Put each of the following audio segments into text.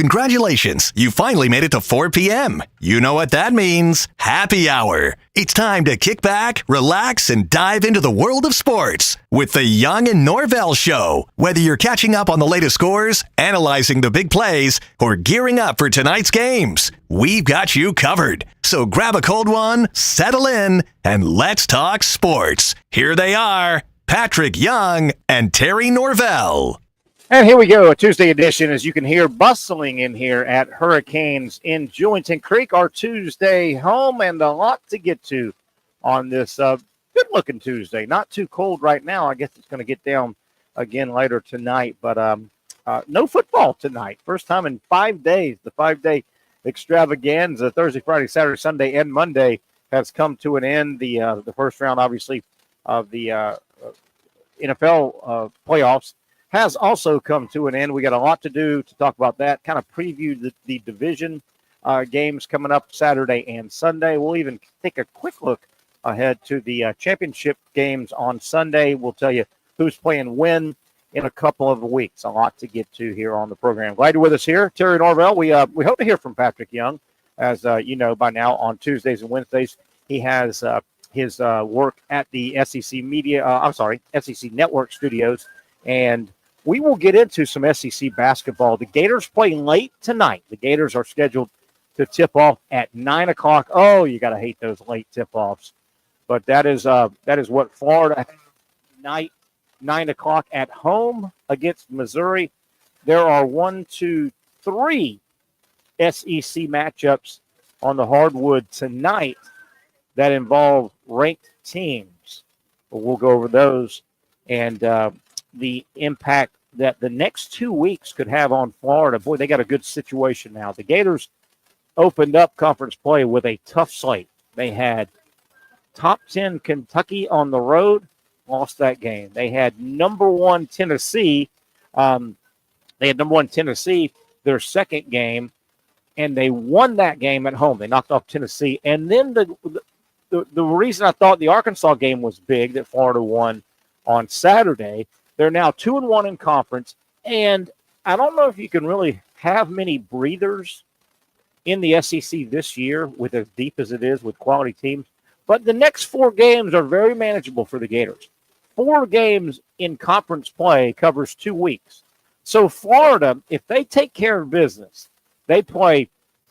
Congratulations, you finally made it to 4 p.m. You know what that means. Happy hour. It's time to kick back, relax, and dive into the world of sports with the Young and Norvelle Show. Whether you're catching up on the latest scores, analyzing the big plays, or gearing up for tonight's games, we've got you covered. So grab a cold one, settle in, and let's talk sports. Here they are, Patrick Young and Terry Norvelle. And here we go, a Tuesday edition, as you can hear, bustling in here at Hurricanes in Julington Creek, our Tuesday home, and a lot to get to on this good-looking Tuesday. Not too cold right now. I guess it's going to get down again later tonight, but no football tonight. First time in 5 days. The 5-day extravaganza, Thursday, Friday, Saturday, Sunday, and Monday, has come to an end. The first round, obviously, of the NFL playoffs has also come to an end. We got a lot to do to talk about that, kind of preview the division games coming up Saturday and Sunday. We'll even take a quick look ahead to the championship games on Sunday. We'll tell you who's playing when in a couple of weeks. A lot to get to here on the program. Glad you're with us here. Terry Norvelle, we hope to hear from Patrick Young. As you know by now, on Tuesdays and Wednesdays, he has his work at the SEC SEC Network Studios, and we will get into some SEC basketball. The Gators play late tonight. The Gators are scheduled to tip off at 9 o'clock. Oh, you got to hate those late tip-offs. But that is what Florida night, 9 o'clock at home against Missouri. There are 1, 2, 3 SEC matchups on the hardwood tonight that involve ranked teams. We'll go over those and the impact that the next 2 weeks could have on Florida. Boy, they got a good situation now. The Gators opened up conference play with a tough slate. They had top 10 Kentucky on the road, lost that game. They had number 1 Tennessee. Their second game, and they won that game at home. They knocked off Tennessee. And then the reason I thought the Arkansas game was big that Florida won on Saturday, they're now 2-1 in conference, and I don't know if you can really have many breathers in the SEC this year with as deep as it is with quality teams, but the next 4 games are very manageable for the Gators. 4 games in conference play covers 2 weeks. So Florida, if they take care of business, they play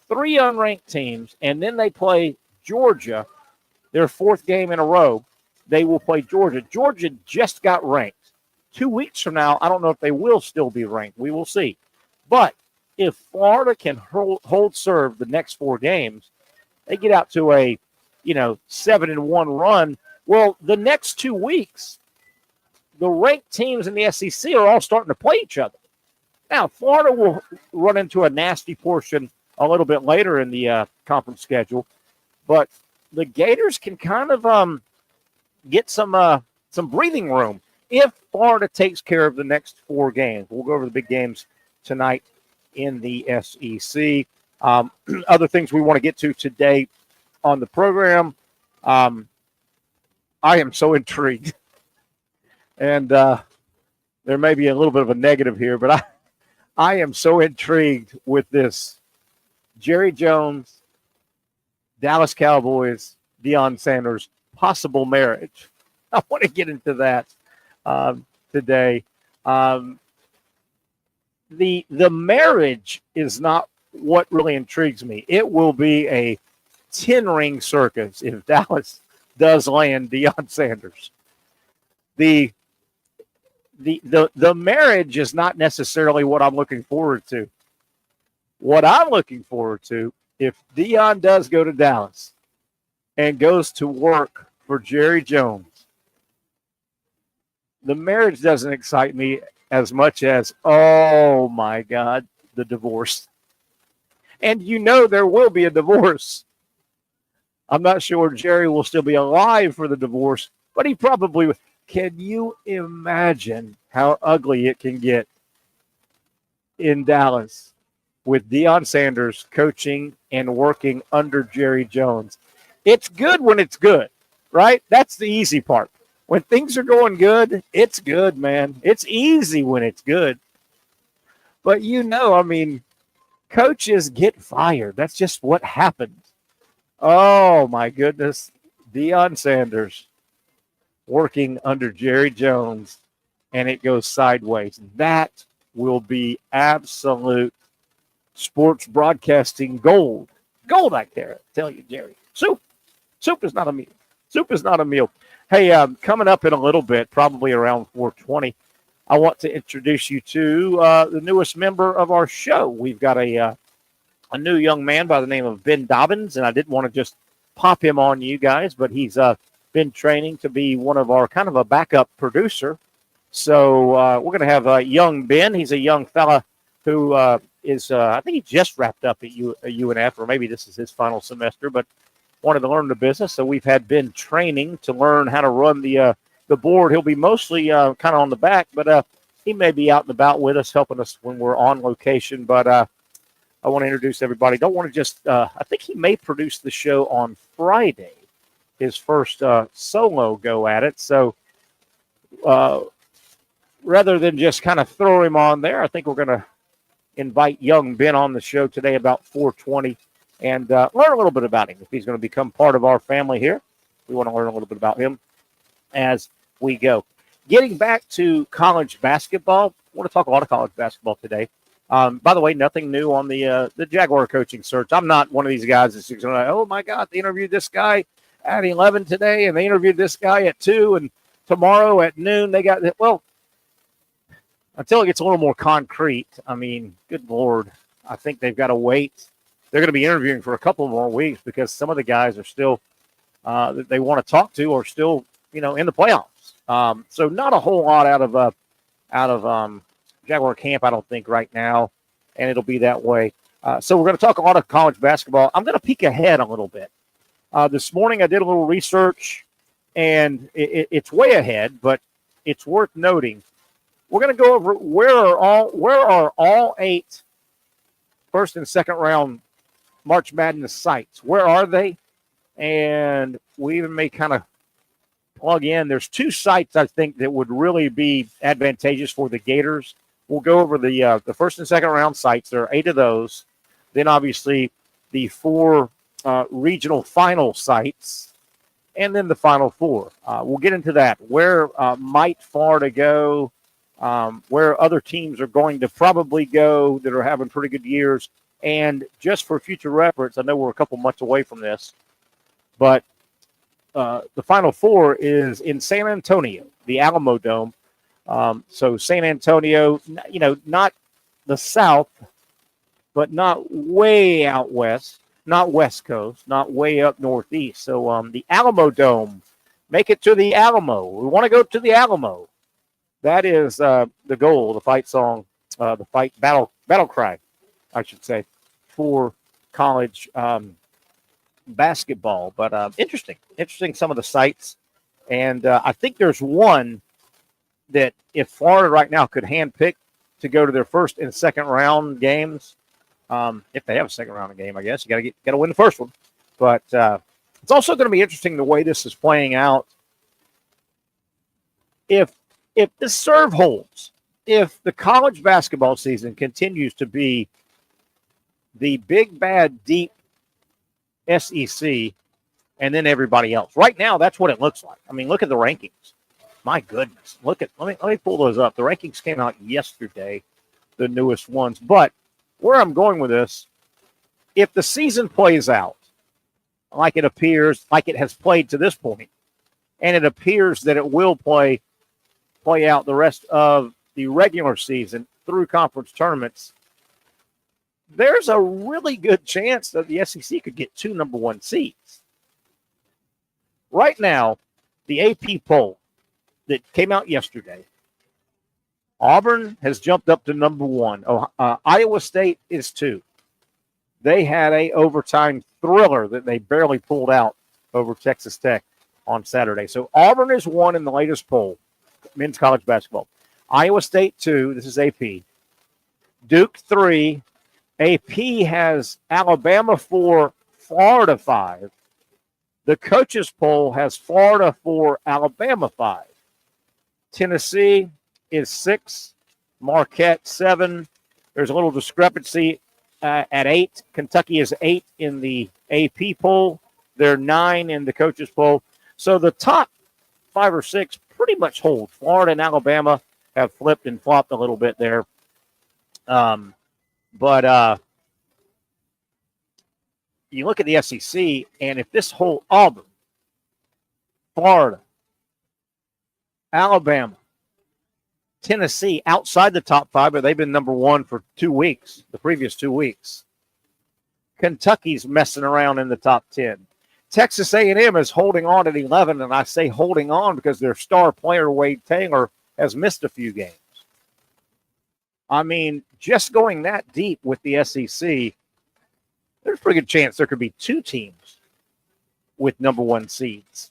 3 unranked teams, and then they play Georgia, their 4th game in a row. They will play Georgia. Georgia just got ranked. 2 weeks from now, I don't know if they will still be ranked. We will see. But if Florida can hold serve the next 4 games, they get out to a 7-1 run. Well, the next 2 weeks, the ranked teams in the SEC are all starting to play each other. Now, Florida will run into a nasty portion a little bit later in the conference schedule, but the Gators can kind of get some breathing room if Florida takes care of the next 4 games. We'll go over the big games tonight in the SEC. Other things we want to get to today on the program. I am so intrigued. And there may be a little bit of a negative here, but I am so intrigued with this Jerry Jones, Dallas Cowboys, Deion Sanders possible marriage. I want to get into that today. The marriage is not what really intrigues me. It will be a 10-ring circus if Dallas does land Deion Sanders. The marriage is not necessarily what I'm looking forward to. What I'm looking forward to, if Deion does go to Dallas and goes to work for Jerry Jones, the marriage doesn't excite me as much as, oh my God, the divorce. And there will be a divorce. I'm not sure Jerry will still be alive for the divorce, but he probably will. Can you imagine how ugly it can get in Dallas with Deion Sanders coaching and working under Jerry Jones? It's good when it's good, right? That's the easy part. When things are going good, it's good, man. It's easy when it's good. But Coaches get fired. That's just what happens. Oh, my goodness. Deion Sanders working under Jerry Jones, and it goes sideways. That will be absolute sports broadcasting gold. Gold right there, I tell you, Jerry. Soup. Soup is not a meal. Soup is not a meal. Hey, coming up in a little bit, probably around 4:20, I want to introduce you to the newest member of our show. We've got a new young man by the name of Ben Dobbins, and I didn't want to just pop him on you guys, but he's been training to be one of our kind of a backup producer. So we're going to have young Ben. He's a young fella who is, I think he just wrapped up at UNF, or maybe this is his final semester, but wanted to learn the business. So we've had Ben training to learn how to run the board. He'll be mostly kind of on the back, but he may be out and about with us, helping us when we're on location. But I want to introduce everybody. Don't want to just, I think he may produce the show on Friday, his first solo go at it. So rather than just kind of throw him on there, I think we're going to invite young Ben on the show today about 4:20 and learn a little bit about him. If he's going to become part of our family here, we want to learn a little bit about him as we go. Getting back to college basketball, I want to talk a lot of college basketball today. By the way, nothing new on the Jaguar coaching search. I'm not one of these guys that's just going to, oh, my God, they interviewed this guy at 11 today, and they interviewed this guy at 2, and tomorrow at noon they got – well, until it gets a little more concrete, I mean, good Lord, I think they've got to wait. They're going to be interviewing for a couple more weeks because some of the guys are still that they want to talk to are still, in the playoffs. So not a whole lot out of Jaguar camp, I don't think, right now, and it'll be that way. So we're going to talk a lot of college basketball. I'm going to peek ahead a little bit. This morning I did a little research, and it's way ahead, but it's worth noting. We're going to go over where are all 8 first and second round March Madness sites. Where are they? And we even may kind of plug in. There's 2 sites I think that would really be advantageous for the Gators. We'll go over the first and second round sites. There are 8 of those. Then obviously the 4 regional final sites, and then the Final 4. We'll get into that. Where might Florida go? Where other teams are going to probably go that are having pretty good years. And just for future reference, I know we're a couple months away from this, but the Final 4 is in San Antonio, the Alamo Dome. So San Antonio, not the South, but not way out west, not West Coast, not way up Northeast. So the Alamo Dome, make it to the Alamo. We want to go to the Alamo. That is the goal, the fight song, the fight battle cry, I should say, for college basketball. But interesting some of the sites. And I think there's one that if Florida right now could handpick to go to their first and second round games, if they have a second round game, I guess, you got to win the first one. But it's also going to be interesting the way this is playing out. If the serve holds, if the college basketball season continues to be the big, bad, deep SEC and then everybody else. Right now, that's what it looks like. I mean, look at the rankings. My goodness. Let me pull those up. The rankings came out yesterday, the newest ones. But where I'm going with this, if the season plays out like it appears, like it has played to this point, and it appears that it will play out the rest of the regular season through conference tournaments, there's a really good chance that the SEC could get 2 number 1 seeds. Right now, the AP poll that came out yesterday, Auburn has jumped up to number 1. Iowa State is 2. They had a overtime thriller that they barely pulled out over Texas Tech on Saturday. So Auburn is 1 in the latest poll. Men's college basketball. Iowa State 2. This is AP. Duke 3. AP has Alabama 4, Florida 5. The coaches poll has Florida 4, Alabama 5. Tennessee is 6, Marquette 7. There's a little discrepancy at 8. Kentucky is 8 in the AP poll. They're 9 in the coaches poll. So the top 5 or 6 pretty much hold. Florida and Alabama have flipped and flopped a little bit there. But you look at the SEC, and if this whole Auburn, Florida, Alabama, Tennessee outside the top 5, but they've been number 1 for 2 weeks, the previous 2 weeks. Kentucky's messing around in the top 10. Texas A&M is holding on at 11, and I say holding on because their star player, Wade Taylor, has missed a few games. I mean, just going that deep with the SEC, there's a pretty good chance there could be 2 teams with number 1 seeds.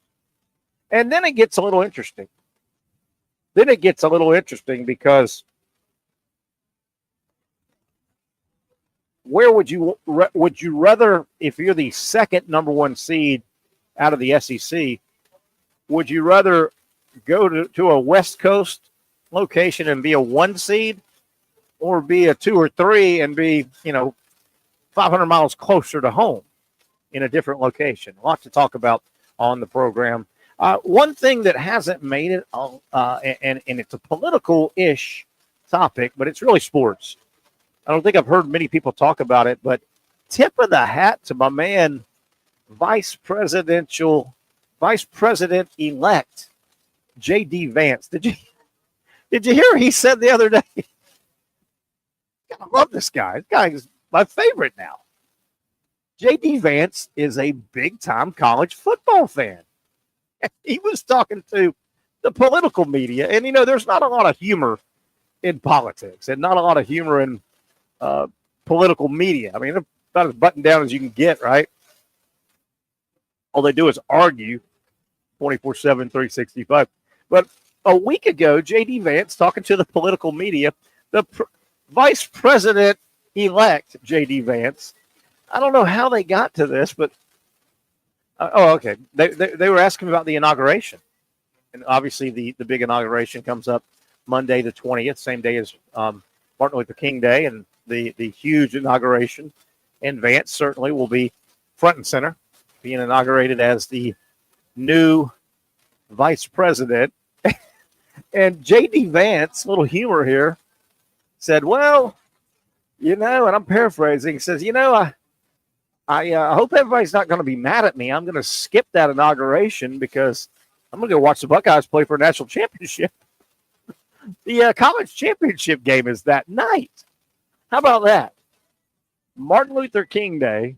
And then it gets a little interesting. Because where would you rather, if you're the second number 1 seed out of the SEC, would you rather go to a West Coast location and be a 1 seed, or be a 2 or 3 and be 500 miles closer to home in a different location? A lot to talk about on the program. One thing that hasn't made it, and it's a political-ish topic, but it's really sports. I don't think I've heard many people talk about it, but tip of the hat to my man, Vice President-elect J.D. Vance. Did you hear what he said the other day? I love this guy. This guy is my favorite now. J.D. Vance is a big-time college football fan. He was talking to the political media, and there's not a lot of humor in politics, and not a lot of humor in political media. I mean, they're about as buttoned down as you can get, right? All they do is argue 24/7, 365. But a week ago, J.D. Vance talking to the political media, the Vice President-elect J.D. Vance. I don't know how they got to this, but okay. They were asking about the inauguration, and obviously the big inauguration comes up Monday the 20th, same day as Martin Luther King Day, and the huge inauguration. And Vance certainly will be front and center, being inaugurated as the new vice president. And J.D. Vance, little humor here, said, well, and I'm paraphrasing, he says, I hope everybody's not going to be mad at me. I'm going to skip that inauguration because I'm going to go watch the Buckeyes play for a national championship. The college championship game is that night. How about that? Martin Luther King Day,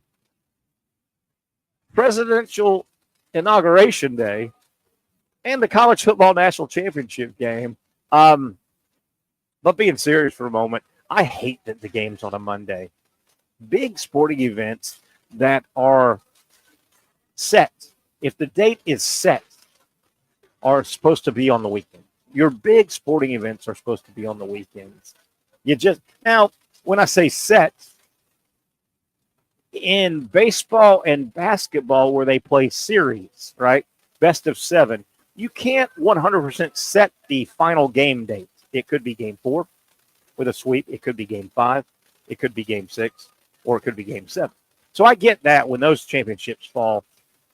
presidential inauguration day, and the college football national championship game. But being serious for a moment, I hate that the game's on a Monday. Big sporting events that are set, if the date is set, are supposed to be on the weekend. Your big sporting events are supposed to be on the weekends. Now, when I say set, in baseball and basketball where they play series, right, best of 7, you can't 100% set the final game date. It could be game 4 with a sweep. It could be game 5. It could be game 6, or it could be game 7. So I get that when those championships fall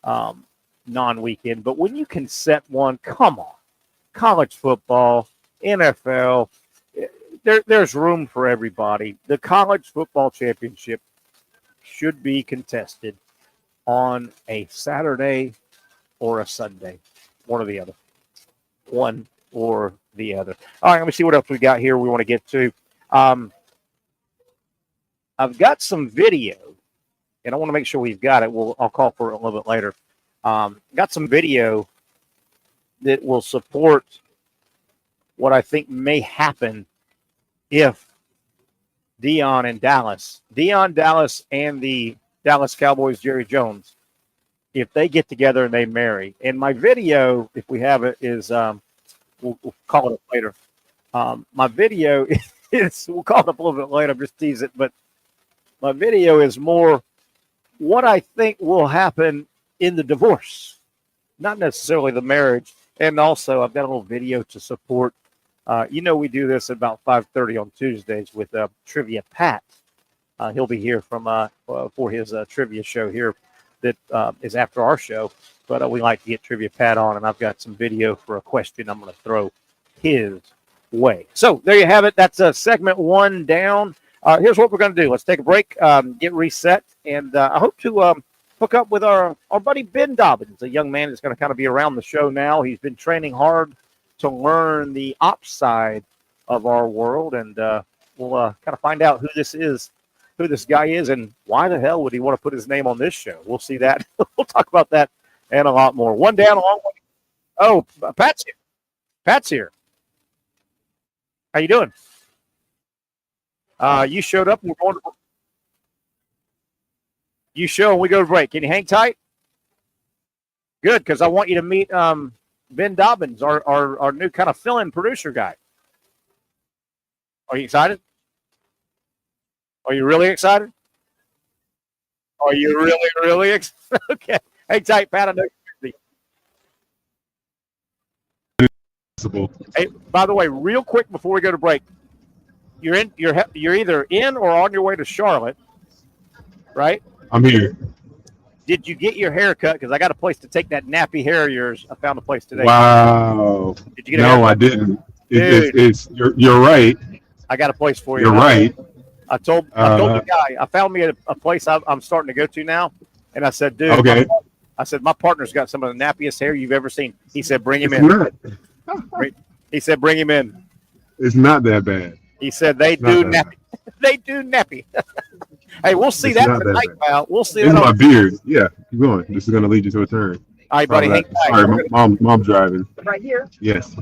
non-weekend. But when you can set one, come on. College football, NFL, there's room for everybody. The college football championship should be contested on a Saturday or a Sunday. One or the other. One or the other. All right, let me see what else we got here we want to get to. I've got some video, and I want to make sure we've got it. I'll call for it a little bit later. Got some video that will support what I think may happen if Deion, Dallas, and the Dallas Cowboys, Jerry Jones, if they get together and they marry. And my video, if we have it, is we'll call it up later. My video is, we'll call it up a little bit later, just tease it, but my video is more what I think will happen in the divorce, not necessarily the marriage. And also, I've got a little video to support. We do this at about 5:30 on Tuesdays with Trivia Pat. He'll be here for his trivia show here that is after our show. But we like to get Trivia Pat on, and I've got some video for a question I'm going to throw his way. So there you have it. That's segment 1 down. Here's what we're going to do. Let's take a break, get reset, and I hope to hook up with our buddy Ben Dobbins, a young man that's going to kind of be around the show now. He's been training hard to learn the ops side of our world, and we'll kind of find out who this guy is, and why the hell would he want to put his name on this show. We'll see that. We'll talk about that and a lot more. One down, a long way. Oh, Pat's here. Pat's here. How you doing? You showed up. We're going to. You show and we go to break. Can you hang tight? Good, because I want you to meet Ben Dobbins, our new kind of fill-in producer guy. Are you excited? Are you really excited? Are you really, really excited? Okay. Hang tight, Pat. I know you're busy. Hey, by the way, real quick before we go to break, you're either in or on your way to Charlotte, right? I'm here. Did you get your hair cut? Because I got a place to take that nappy hair of yours. I found a place today. Wow. Did you get a haircut? No, I didn't. You're right. I got a place for you. You're right. I told the guy, I found me a place I'm starting to go to now. And I said, dude, okay. My partner's got some of the nappiest hair you've ever seen. He said, bring him in. He said, bring him in. It's not that bad. He said, they do nappy. They do nappy. Hey, we'll see that tonight, pal. We'll see that. It's my beard. Yeah, keep going. This is going to lead you to a turn. All right, buddy. Hang tight. Sorry, mom's driving. Right here? Yes.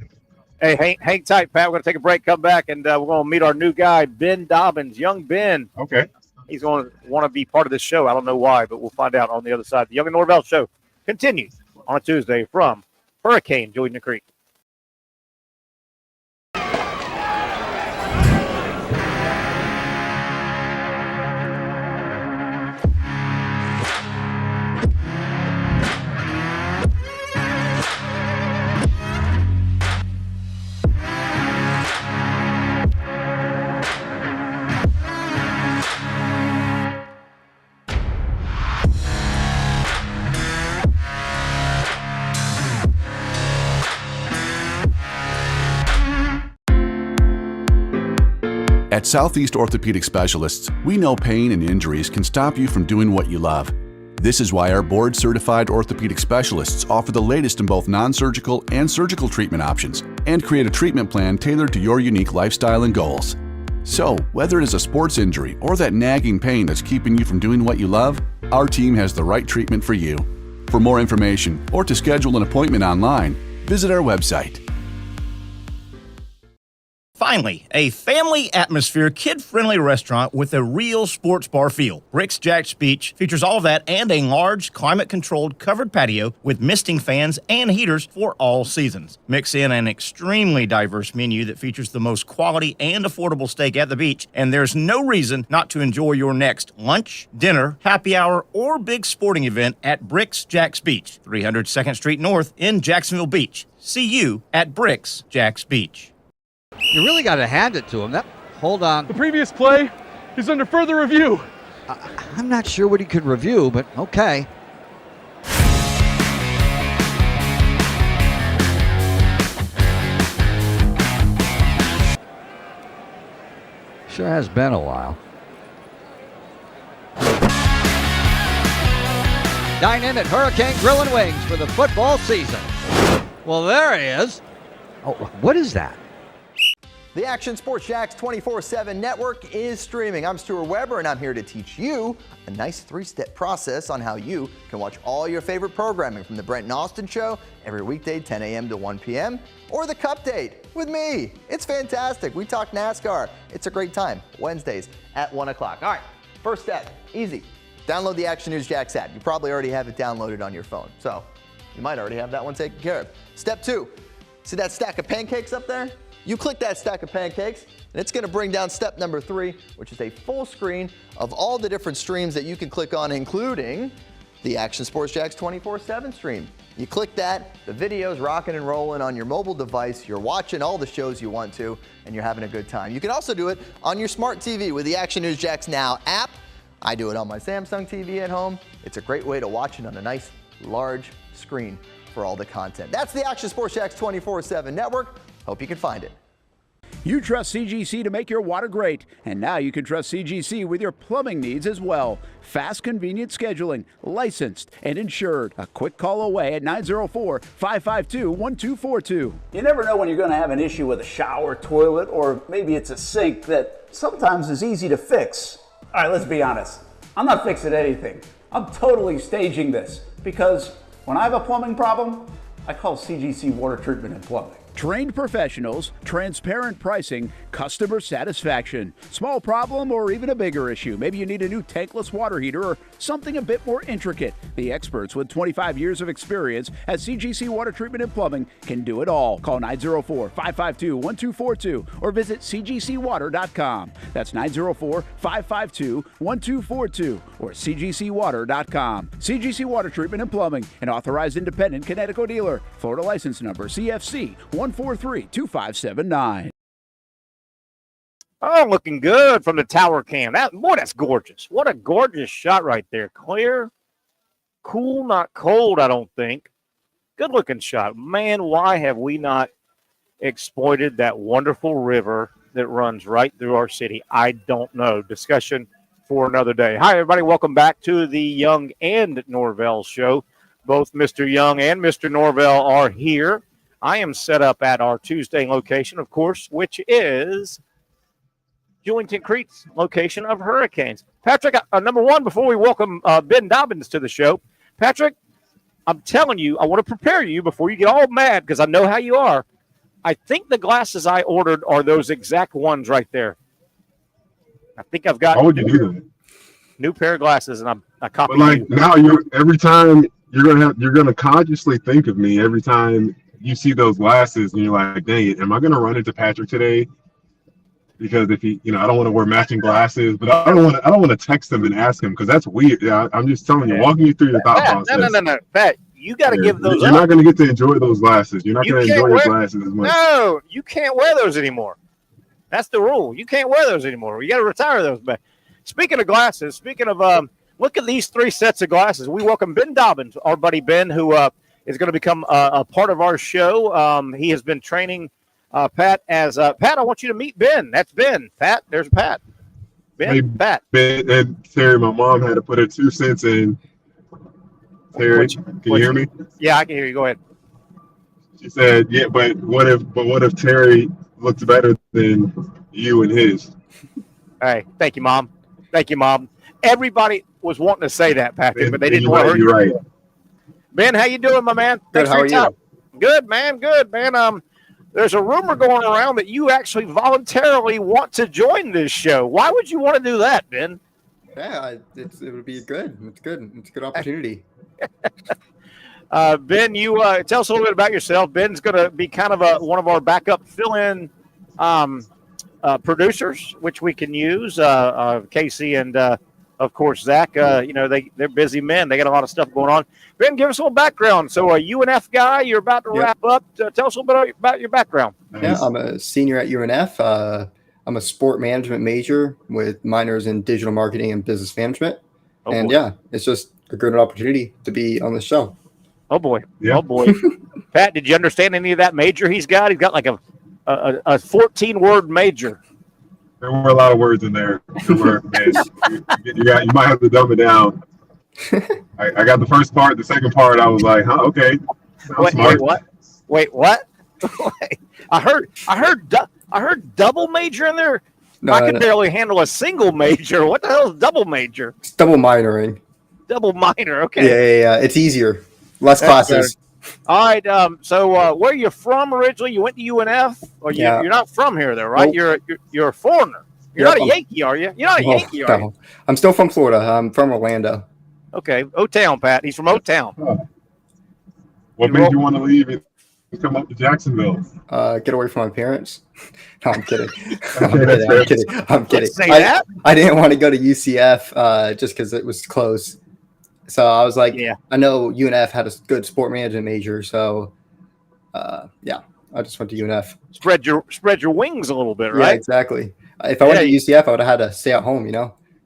Hey, hang tight, Pat. We're going to take a break, come back, and we're going to meet our new guy, Ben Dobbins, young Ben. Okay. He's going to want to be part of this show. I don't know why, but we'll find out on the other side. The Young and Norvelle show continues on a Tuesday from Hurricane Jordan Creek. At Southeast Orthopedic Specialists, we know pain and injuries can stop you from doing what you love. This is why our board-certified orthopedic specialists offer the latest in both non-surgical and surgical treatment options and create a treatment plan tailored to your unique lifestyle and goals. So, whether it is a sports injury or that nagging pain that's keeping you from doing what you love, our team has the right treatment for you. For more information or to schedule an appointment online, visit our website. Finally, a family atmosphere, kid-friendly restaurant with a real sports bar feel. Bricks Jack's Beach features all of that and a large, climate-controlled covered patio with misting fans and heaters for all seasons. Mix in an extremely diverse menu that features the most quality and affordable steak at the beach, and there's no reason not to enjoy your next lunch, dinner, happy hour, or big sporting event at Bricks Jack's Beach, 300 2nd Street North in Jacksonville Beach. See you at Bricks Jack's Beach. You really got to hand it to him. Hold on. The previous play is under further review. I'm not sure what he could review, but okay. Sure has been a while. Dine in at Hurricane Grill and Wings for the football season. Well, there he is. Oh, what is that? The Action Sports Jax 24/7 network is streaming. I'm Stuart Weber, and I'm here to teach you a nice 3-step process on how you can watch all your favorite programming from the Brent and Austin Show every weekday 10 a.m. to 1 p.m. or the Cup Date with me. It's fantastic. We talk NASCAR. It's a great time. Wednesdays at 1 o'clock. All right, first step, easy. Download the Action News Jax app. You probably already have it downloaded on your phone, so you might already have that one taken care of. Step 2, see that stack of pancakes up there? You click that stack of pancakes, and it's going to bring down step number 3, which is a full screen of all the different streams that you can click on, including the Action Sports Jax 24/7 stream. You click that, the video's rocking and rolling on your mobile device. You're watching all the shows you want to, and you're having a good time. You can also do it on your smart TV with the Action News Jax Now app. I do it on my Samsung TV at home. It's a great way to watch it on a nice, large screen for all the content. That's the Action Sports Jax 24/7 network. Hope you can find it. You trust CGC to make your water great, and now you can trust CGC with your plumbing needs as well. Fast, convenient scheduling, licensed and insured. A quick call away at 904-552-1242. You never know when you're going to have an issue with a shower, toilet, or maybe it's a sink that sometimes is easy to fix. All right, let's be honest. I'm not fixing anything. I'm totally staging this because when I have a plumbing problem, I call CGC Water Treatment and Plumbing. Trained professionals, transparent pricing, customer satisfaction. Small problem or even a bigger issue. Maybe you need a new tankless water heater or something a bit more intricate. The experts with 25 years of experience at CGC Water Treatment and Plumbing can do it all. Call 904-552-1242 or visit cgcwater.com. That's 904-552-1242 or cgcwater.com. CGC Water Treatment and Plumbing, an authorized independent Connecticut dealer. Florida license number CFC 1432579. Oh, looking good from the tower cam. That's gorgeous. What a gorgeous shot right there. Clear, cool, not cold, I don't think. Good looking shot. Man, why have we not exploited that wonderful river that runs right through our city? I don't know. Discussion for another day. Hi, everybody. Welcome back to the Young and Norvelle show. Both Mr. Young and Mr. Norvelle are here. I am set up at our Tuesday location, of course, which is Julington Creek's location of Hurricanes. Patrick, number one, before we welcome Ben Dobbins to the show, Patrick, I'm telling you, I want to prepare you before you get all mad because I know how you are. I think the glasses I ordered are those exact ones right there. I think I've got new pair of glasses, and I copied. But like now, every time you're gonna consciously think of me every time you see those glasses, and you're like, dang it, am I gonna run into Patrick today? Because if he, I don't want to wear matching glasses, but I don't want to text him and ask him because that's weird. Yeah, I'm just telling you, walking you through your thought process. No, Pat, you got to give those. You're not going to get to enjoy those glasses. You're not going to enjoy your glasses as much. No, you can't wear those anymore. That's the rule. You can't wear those anymore. You got to retire those. But speaking of glasses, look at these three sets of glasses. We welcome Ben Dobbins, our buddy Ben, who is going to become a part of our show. He has been training Pat as Pat. I want you to meet Ben. That's Ben. Pat, there's Pat. Ben, hey, Pat. Ben and Terry, my mom had to put her 2 cents in. Terry, can you hear me? Yeah, I can hear you. Go ahead. She said, "Yeah, but what if Terry looks better than you and his?" Hey, thank you, Mom. Thank you, Mom. Everybody was wanting to say that, Patrick, but they didn't want to hurt you. Right. Ben, how you doing, my man? Good. How are you? Good, man. Good, man. There's a rumor going around that you actually voluntarily want to join this show. Why would you want to do that, Ben? Yeah, it would be good. It's good. It's a good opportunity. Ben, you tell us a little bit about yourself. Ben's going to be kind of one of our backup fill-in producers, which we can use. Casey and, of course, Zach. They're busy men. They got a lot of stuff going on. Ben, give us a little background. So, a UNF guy, you're about to wrap up. Tell us a little bit about your background. Yeah, I'm a senior at UNF. I'm a sport management major with minors in digital marketing and business management. It's just a good opportunity to be on the show. Oh boy. Yeah. Oh boy. Pat, did you understand any of that major he's got? He's got like a 14-word major. There were a lot of words in there. You might have to dumb it down. I got the first part. The second part, I was like, huh, okay. Wait, what? Wait, what? I heard double major in there. No, I could barely handle a single major. What the hell is double major? It's double minoring. Double minor. Okay. Yeah. It's easier. Less classes. Better. All right. So where are you from originally? You went to UNF? Or you're not from here, though, right? Nope. You're a foreigner. You're not a Yankee, are you? You're not a Yankee, are you? I'm still from Florida. I'm from Orlando. Okay. O-Town, Pat. He's from O-Town. What made you want to leave and come up to Jacksonville? Get away from my parents. No, I'm kidding. I'm kidding. Say that? I didn't want to go to UCF just because it was close. So I was like, Yeah. I know UNF had a good sport management major, so yeah, I just went to UNF. Spread your wings a little bit, Yeah, right? exactly. If I went to UCF, I would have had to stay at home,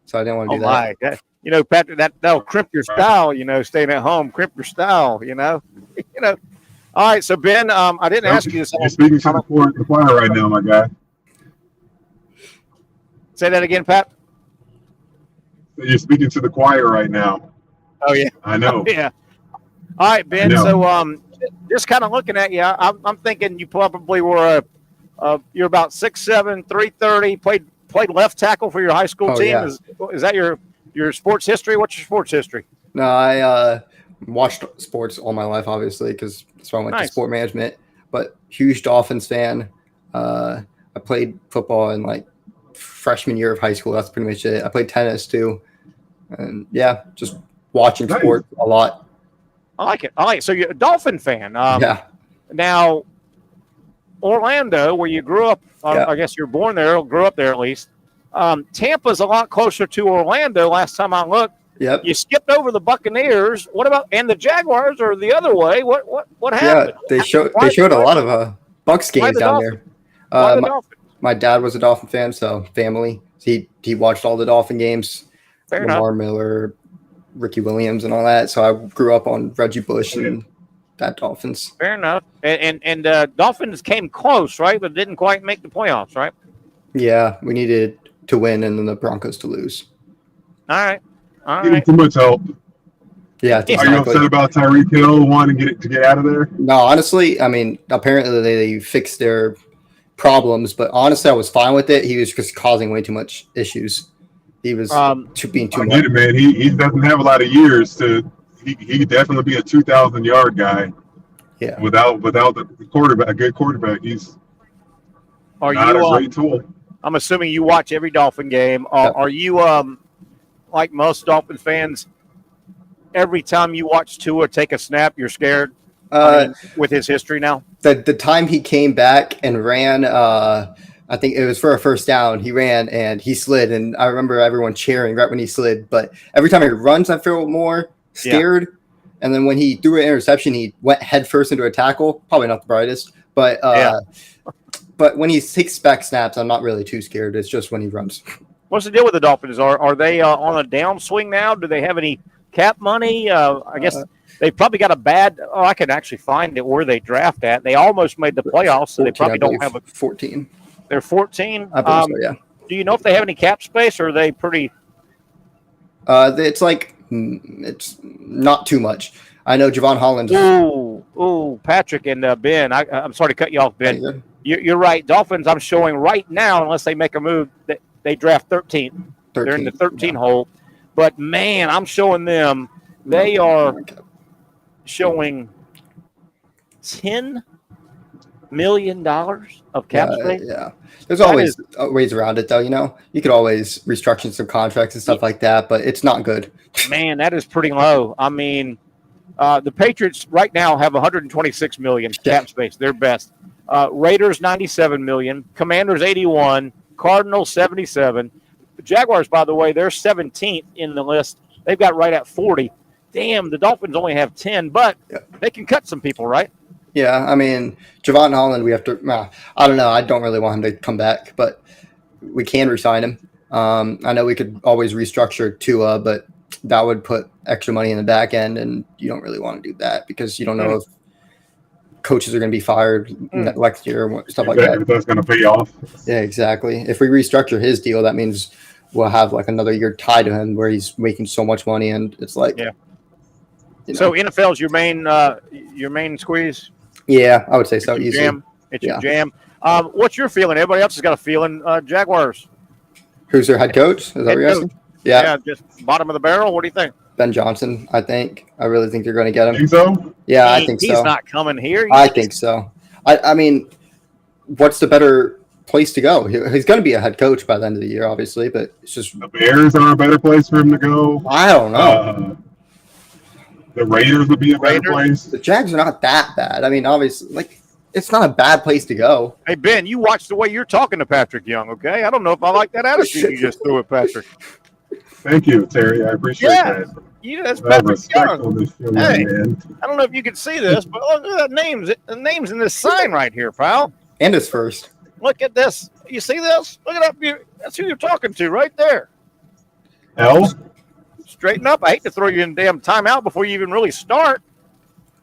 so I didn't want to do that. My. Patrick, that'll crimp your style, staying at home, crimp your style, All right, so Ben, I didn't ask you this. You're speaking to the choir right now, my guy. Say that again, Pat. You're speaking to the choir right now. Oh yeah, I know. Yeah. All right, Ben. So just kind of looking at you, I'm thinking you probably were you're about 6'7", 330. Played left tackle for your high school team. Yeah. Is that your sports history? What's your sports history? No, I watched sports all my life, obviously, because that's why I went to sport management. But huge Dolphins fan. I played football in like freshman year of high school. That's pretty much it. I played tennis too, and yeah, just watching sports a lot. I like it. So you're a Dolphin fan. Yeah. Now, Orlando, where you grew up, I guess you were born there, grew up there at least. Tampa's a lot closer to Orlando. Last time I looked. Yep. You skipped over the Buccaneers. What about and the Jaguars are the other way? What happened? Yeah, they showed a lot of Bucs games down there. My dad was a Dolphin fan, so family. He watched all the Dolphin games. Fair Lamar enough. Miller, Ricky Williams, and all that. So I grew up on Reggie Bush and that Dolphins. Fair enough. And Dolphins came close, right, but didn't quite make the playoffs, right? Yeah, we needed to win and then the Broncos to lose. All right. Too much help. Yeah. Are you upset about Tyreek Hill wanting to get out of there? No, honestly, I mean, apparently they fixed their problems, but honestly, I was fine with it. He was just causing way too much issues. He was being too much. I get it, man. He doesn't have a lot of years to. He could definitely be a 2,000-yard guy. Yeah. Without the quarterback, a good quarterback, he's not a great tool. I'm assuming you watch every Dolphin game. Are you like most Dolphin fans? Every time you watch Tua take a snap, you're scared. With his history now, the time he came back and ran, I think it was for a first down. He ran and he slid, and I remember everyone cheering right when he slid. But every time he runs, I feel more scared. Yeah. And then when he threw an interception, he went headfirst into a tackle. Probably not the brightest, but but when he takes back snaps, I'm not really too scared. It's just when he runs. What's the deal with the Dolphins? Are they on a downswing now? Do they have any cap money? I guess. They probably got a bad – I can actually find it where they draft at. They almost made the playoffs, so 14, they probably don't have a – 14. They're 14? I believe so, yeah. Do you know if they have any cap space, or are they pretty – It's like – it's not too much. I know Javon Holland. Ooh, Patrick and Ben. I'm sorry to cut you off, Ben. You're right. Dolphins, I'm showing right now, unless they make a move, that they draft 13. They're in the 13 hole. But, man, I'm showing them they are – showing $10 million of cap space. Yeah. There's always ways around it, though. You could always restructure some contracts and stuff like that, but it's not good. Man, that is pretty low. I mean, the Patriots right now have $126 million cap space. Their best. Raiders $97 million. Commanders $81. Cardinals $77. The Jaguars, by the way, they're 17th in the list. They've got right at 40. Damn, the Dolphins only have 10, but they can cut some people, right? Yeah, I mean, Javon Holland, we have to I don't know. I don't really want him to come back, but we can re-sign him. I know we could always restructure Tua, but that would put extra money in the back end, and you don't really want to do that because you don't know if coaches are going to be fired next year or stuff like that. If that's going to pay off. Yeah, exactly. If we restructure his deal, that means we'll have like another year tied to him where he's making so much money, and it's like So NFL's your main squeeze? Yeah, I would say so. Easily. Jam. It's your jam. What's your feeling? Everybody else has got a feeling. Jaguars. Who's their head coach? Is that what you're asking? Yeah, just bottom of the barrel. What do you think? Ben Johnson, I think. I really think they're going to get him. Think so? Yeah, I think so. He's not coming here. I think so. I mean, what's the better place to go? He's going to be a head coach by the end of the year, obviously, but it's just the Bears are a better place for him to go. I don't know. The Raiders would be a better place. The Jags are not that bad. I mean, obviously, like it's not a bad place to go. Hey Ben, you watch the way you're talking to Patrick Young, okay? I don't know if I like that attitude you just threw at Patrick. Thank you, Terry. I appreciate that. You that's Have Patrick respect Young. on this show, Hey, man. I don't know if you can see this, but look at that names. The names in this sign right here, pal. And his first. Look at this. You see this? Look it up. That's who you're talking to right there. L? Straighten up. I hate to throw you in damn timeout before you even really start.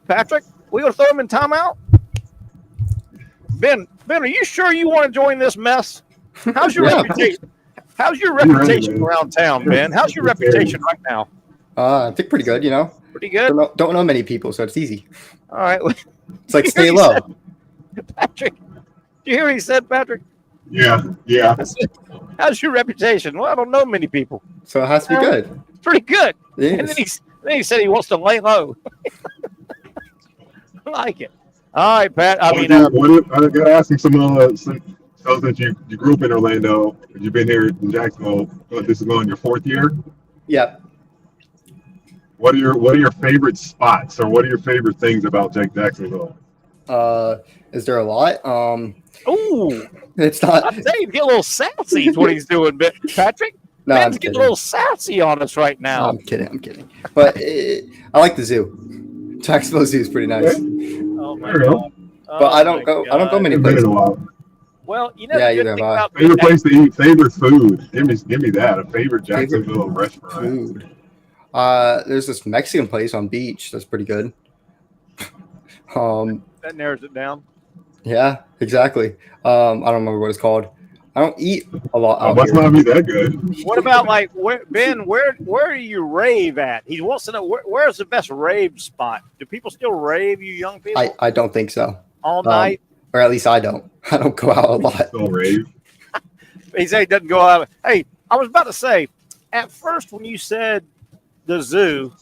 Patrick, we going to throw him in timeout? Ben, are you sure you want to join this mess? How's your reputation? How's your reputation around town, Ben? How's your reputation right now? I think pretty good, you know. Pretty good? Don't know many people, so it's easy. All right. It's like stay low. Patrick, did you hear what he said, Patrick? Yeah. How's your reputation? Well, I don't know many people. So it has to be good. Pretty good. It And is. then he said he wants to lay low. I like it. All right, Pat. I mean, I got to ask you some so since you grew up in Orlando, you've been here in Jacksonville, this is going your 4th year? Yeah. What are your favorite spots, or what are your favorite things about Jacksonville? Is there a lot? Ooh, it's not. I'm saying get a little sassy is what he's doing, Patrick. No, Ben's I'm getting a little sassy on us right now. No, I'm kidding. But I like the zoo. Jacksonville Zoo is pretty nice. Oh my god! But I don't go many places. Well, you know, Yeah, the good either thing have I. about Favorite place to eat, favorite food. Give me that. A favorite Jacksonville restaurant. Food. There's this Mexican place on Beach that's pretty good. that narrows it down. Yeah, exactly. I don't remember what it's called. I don't eat a lot out must here. not be that good. What about like Ben? Where do you rave at? He wants to know where's the best rave spot. Do people still rave? You young people? I don't think so. All night, or at least I don't. I don't go out a lot. Still rave. He said he doesn't go out. Hey, I was about to say, at first when you said the zoo,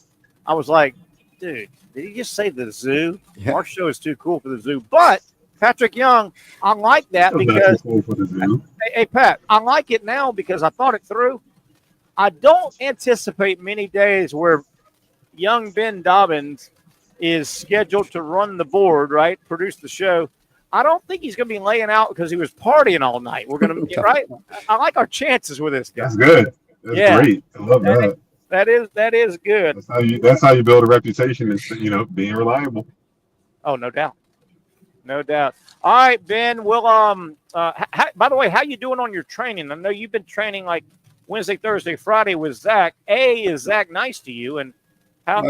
I was like, dude, did he just say the zoo? Yeah. Our show is too cool for the zoo. But Patrick Young, I like that because Cool for the zoo. hey, Pat, I like it now because I thought it through. I don't anticipate many days where young Ben Dobbins is scheduled to run the board, right? Produce the show. I don't think he's going to be laying out because he was partying all night. We're going to get right. I like our chances with this guy. That's good. That's great. I love that. That is good. That's how you build a reputation, is being reliable. Oh, no doubt. No doubt. All right, Ben. We'll by the way, how you doing on your training? I know you've been training like Wednesday, Thursday, Friday with Zach. Is Zach nice to you? And how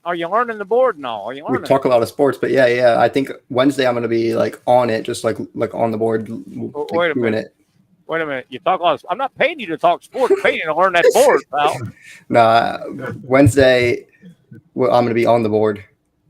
are you learning the board and all? Are you learning? We talk a lot of sports, but yeah. I think Wednesday I'm going to be like on it, just like on the board. Wait a minute. Wait a minute. You talk a lot. I'm not paying you to talk sports. I'm paying you to learn that board, pal. Nah, Wednesday I'm going to be on the board.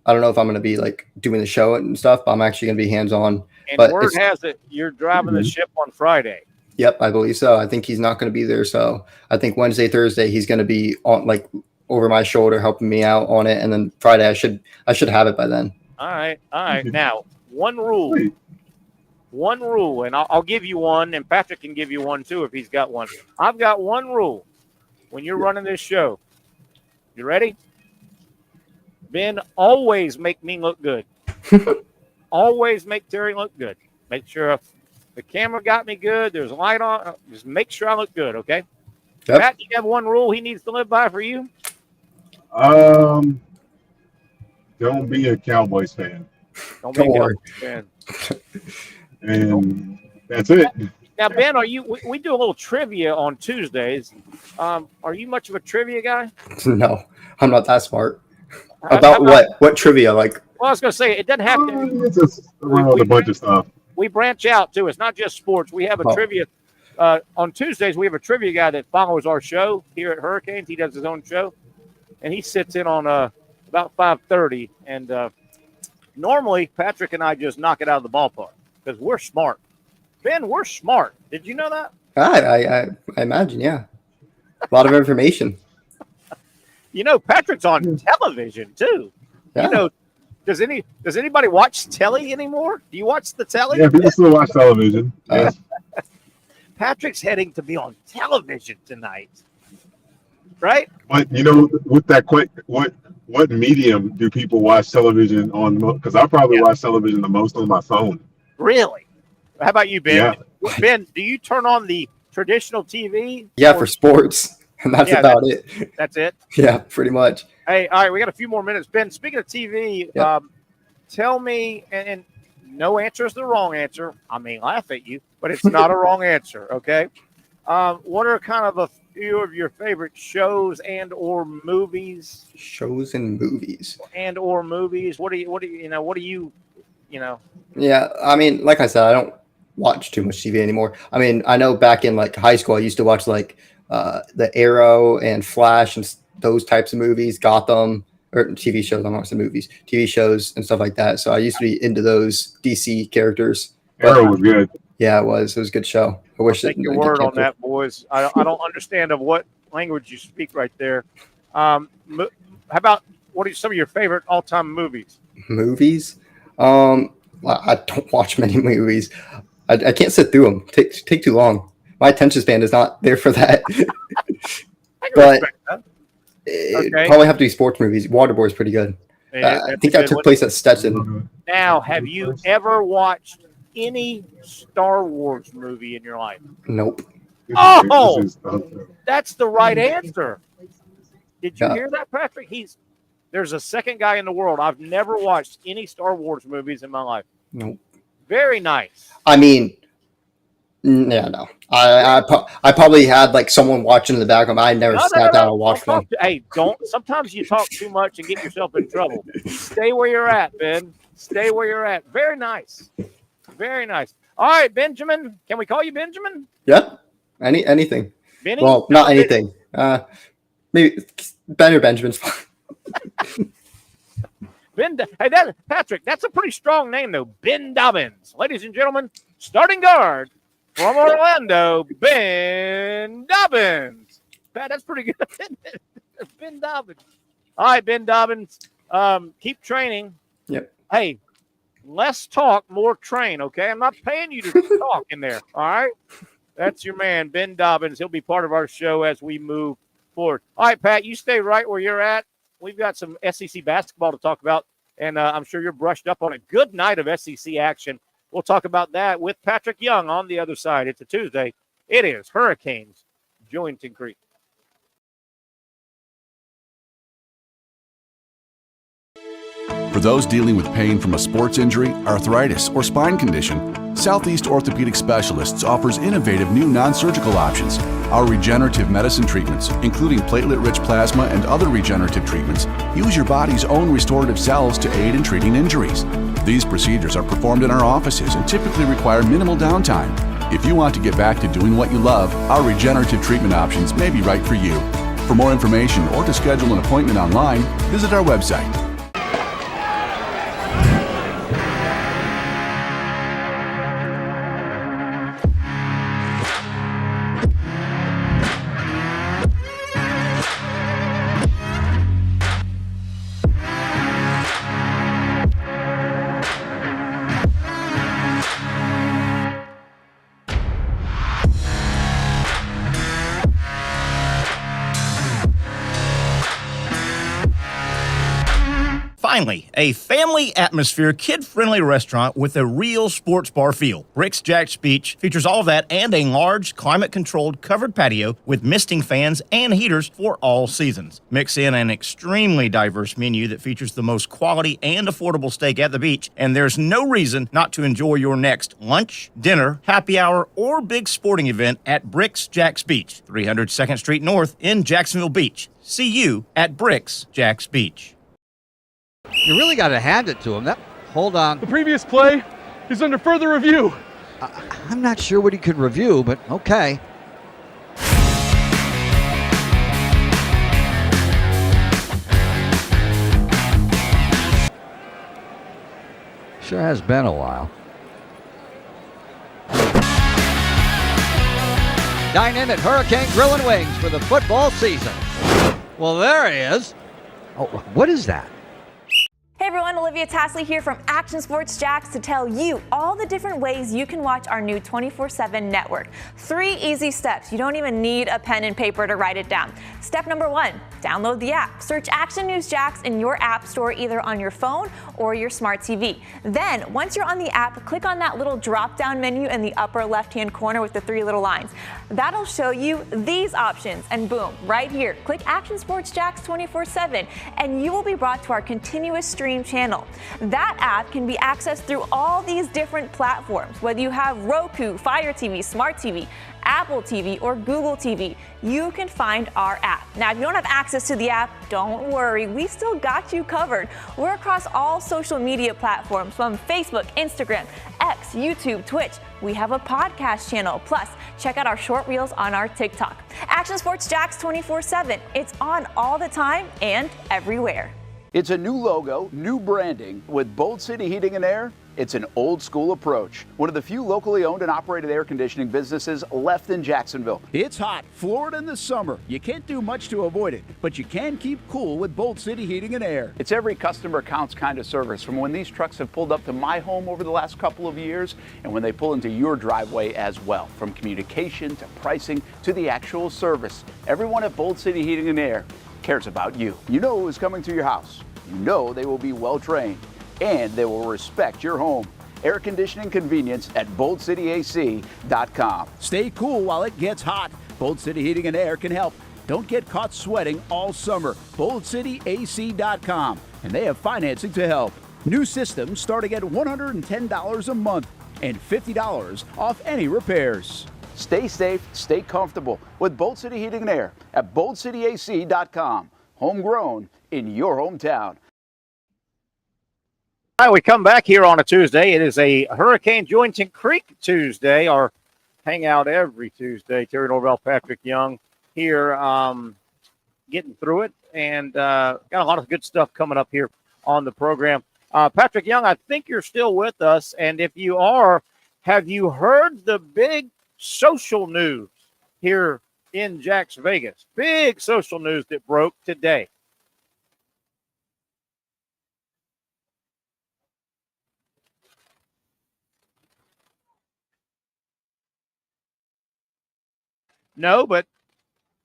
I don't know if I'm going to be like doing the show and stuff, but I'm actually going to be hands on. And but word has it you're driving the ship on Friday. Yep, I believe so. I think he's not going to be there, so I think Wednesday, Thursday he's going to be on like over my shoulder helping me out on it, and then Friday I should have it by then. All right. Now, one rule, and I'll give you one, and Patrick can give you one too if he's got one. I've got one rule when you're running this show. You ready? Ben, always make me look good. Always make Terry look good. Make sure the camera got me good. There's a light on. Just make sure I look good, okay? Yep. Pat, you have one rule he needs to live by for you? Don't be a Cowboys fan. Don't be a worry. Cowboys fan. And that's it. Now, Ben, we do a little trivia on Tuesdays. Are you much of a trivia guy? No, I'm not that smart. About what trivia? Like, well, I was going to say, it doesn't have to. It's just around a bunch of stuff. We branch out, too. It's not just sports. We have a trivia. On Tuesdays, we have a trivia guy that follows our show here at Hurricanes. He does his own show. And he sits in on about 5:30. And normally, Patrick and I just knock it out of the ballpark because we're smart. Ben, we're smart. Did you know that? I imagine, yeah. A lot of information. Patrick's on television too. Yeah. Does anybody watch telly anymore? Do you watch the telly? Yeah, people still watch television. Yes. Patrick's heading to be on television tonight, right? But with that what medium do people watch television on? Because I probably watch television the most on my phone. Really? How about you, Ben? Yeah. Ben, do you turn on the traditional TV? Yeah, for sports. And that's about it. That's it? Yeah, pretty much. Hey, all right, we got a few more minutes. Ben, speaking of TV, tell me, and no answer is the wrong answer. I may laugh at you, but it's not a wrong answer, okay? What are kind of a few of your favorite shows and or movies? Shows and movies. And or movies. What do you Yeah, I mean, like I said, I don't watch too much TV anymore. I mean, I know back in like high school, I used to watch like the Arrow and Flash and those types of movies, Gotham, or TV shows. I'm not saying movies, TV shows and stuff like that. So I used to be into those DC characters. Arrow was good. Yeah, it was. It was a good show. I wish take your word on that, boys. I don't understand of what language you speak right there. How about what are some of your favorite all-time movies? Movies? I don't watch many movies. I can't sit through them. Take too long. My attention span is not there for that. But it probably have to be sports movies. Waterboy's pretty good. I think that took place at Stetson. Now, have you ever watched any Star Wars movie in your life? Nope. Oh, that's the right answer. Did you hear that, Patrick? There's a second guy in the world. I've never watched any Star Wars movies in my life. Nope. Very nice. I mean, yeah, no. I probably had like someone watching in the background. I never sat down and watched one. Hey, don't. Sometimes you talk too much and get yourself in trouble. Stay where you're at, Ben. Stay where you're at. Very nice. Very nice. All right, Benjamin. Can we call you Benjamin? Yeah. Anything. Benny? Well, not anything. Maybe Ben or Benjamin's fine. Patrick, that's a pretty strong name, though. Ben Dobbins. Ladies and gentlemen, starting guard from Orlando, Ben Dobbins. Pat, that's pretty good. Ben Dobbins. All right, Ben Dobbins. Keep training. Yep. Hey, less talk, more train, okay? I'm not paying you to talk in there, all right? That's your man, Ben Dobbins. He'll be part of our show as we move forward. All right, Pat, you stay right where you're at. We've got some SEC basketball to talk about, and I'm sure you're brushed up on a good night of SEC action. We'll talk about that with Patrick Young on the other side. It's a Tuesday. It is Hurricanes, Jointon Creek. For those dealing with pain from a sports injury, arthritis, or spine condition, Southeast Orthopedic Specialists offers innovative new non-surgical options. Our regenerative medicine treatments, including platelet-rich plasma and other regenerative treatments, use your body's own restorative cells to aid in treating injuries. These procedures are performed in our offices and typically require minimal downtime. If you want to get back to doing what you love, our regenerative treatment options may be right for you. For more information or to schedule an appointment online, visit our website. Finally, a family atmosphere, kid-friendly restaurant with a real sports bar feel. Rick's Jack's Beach features all of that and a large, climate-controlled covered patio with misting fans and heaters for all seasons. Mix in an extremely diverse menu that features the most quality and affordable steak at the beach, and there's no reason not to enjoy your next lunch, dinner, happy hour, or big sporting event at Rick's Jack's Beach, 300 2nd Street North in Jacksonville Beach. See you at Rick's Jack's Beach. You really got to hand it to him. Hold on. The previous play is under further review. I'm not sure what he could review, but okay. Sure has been a while. Dine in at Hurricane Grill and Wings for the football season. Well, there he is. Oh, what is that? Hey everyone, Olivia Tasley here from Action Sports Jacks to tell you all the different ways you can watch our new 24/7 network. 3 easy steps. You don't even need a pen and paper to write it down. Step number 1, download the app. Search Action News Jacks in your app store either on your phone or your smart TV. Then, once you're on the app, click on that little drop-down menu in the upper left-hand corner with the 3 little lines. That'll show you these options, and boom, right here, click Action Sports Jacks 24/7, and you will be brought to our continuous stream channel. That app can be accessed through all these different platforms, whether you have Roku, Fire TV, Smart TV, Apple TV, or Google TV. You can find our app. Now, if you don't have access to the app, don't worry, we still got you covered. We're across all social media platforms from Facebook, Instagram, X, YouTube, Twitch. We have a podcast channel. Plus, check out our short reels on our TikTok. Action Sports Jacks 24/7. It's on all the time and everywhere. It's a new logo, new branding. With Bold City Heating and Air, it's an old school approach. One of the few locally owned and operated air conditioning businesses left in Jacksonville. It's hot, Florida in the summer. You can't do much to avoid it, but you can keep cool with Bold City Heating and Air. It's every customer counts kind of service, from when these trucks have pulled up to my home over the last couple of years and when they pull into your driveway as well. From communication to pricing to the actual service, everyone at Bold City Heating and Air cares about you. You know who's coming to your house. You know they will be well trained, and they will respect your home. Air conditioning convenience at boldcityac.com. Stay cool while it gets hot. Bold City Heating and Air can help. Don't get caught sweating all summer. boldcityac.com, and they have financing to help. New systems starting at $110 a month and $50 off any repairs. Stay safe, stay comfortable with Bold City Heating and Air at boldcityac.com. Homegrown in your hometown. All right, we come back here on a Tuesday. It is a Hurricane Jointon Creek Tuesday, our hangout every Tuesday. Terry Norvelle, Patrick Young here getting through it, and got a lot of good stuff coming up here on the program. Patrick Young, I think you're still with us, and if you are, have you heard the big social news here in Jacks Vegas? Big social news that broke today. No, but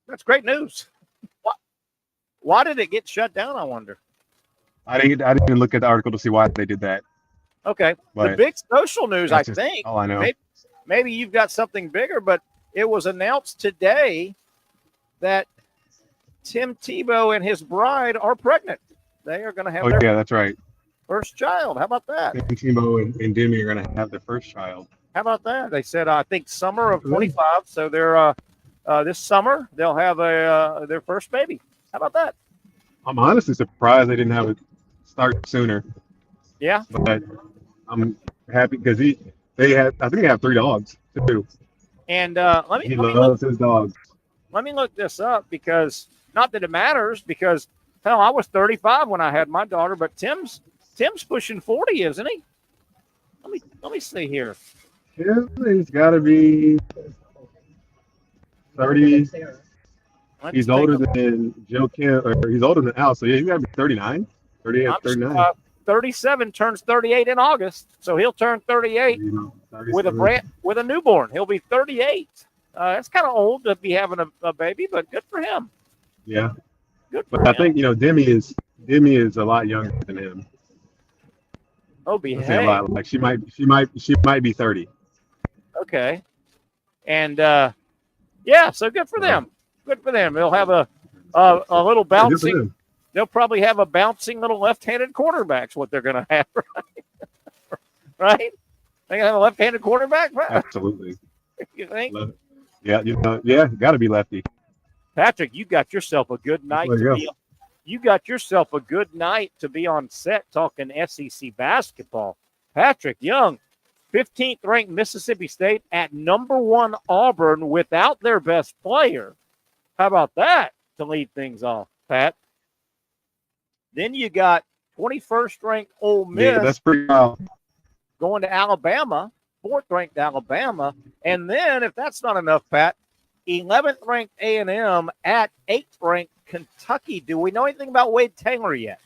that's great news. Why did it get shut down, I wonder? I didn't look at the article to see why they did that. Okay. But the big social news, I think. All I know. Maybe you've got something bigger, but it was announced today that Tim Tebow and his bride are pregnant. They are going to have their that's right. first child. How about that? Tim Tebow and Demi are going to have their first child. How about that? They said, I think, summer of 25. So they're this summer they'll have their first baby. How about that? I'm honestly surprised they didn't have it start sooner. Yeah. But I'm happy because I think they have 3 dogs too. And he loves his dogs. Let me look this up, because not that it matters, because hell, I was 35 when I had my daughter, but Tim's pushing 40, isn't he? Let me see here. Yeah, he's got to be 30. He's older than Joe Kim, or he's older than Al, so yeah, he's got to be 39, 38, 39. 37, turns 38 in August, so he'll turn 38 with a newborn. He'll be 38. That's kind of old to be having a baby, but good for him. Yeah. Good for him. I think Demi is a lot younger than him. Oh, a lot. Like she might be 30. Okay. And so good for them. Good for them. They'll have a little bouncing. They'll probably have a bouncing little left-handed quarterback. What they're going to have, right? Right? They're going to have a left-handed quarterback. Absolutely. You think? Yeah, got to be lefty. Patrick, you got yourself a good night. You got yourself a good night to be on set talking SEC basketball. Patrick Young, 15th ranked Mississippi State at number 1 Auburn without their best player. How about that to lead things off, Pat? Then you got 21st ranked Ole Miss. Yeah, that's pretty wild. Going to Alabama, 4th ranked Alabama. And then, if that's not enough, Pat, 11th ranked A&M at 8th ranked Kentucky. Do we know anything about Wade Taylor yet?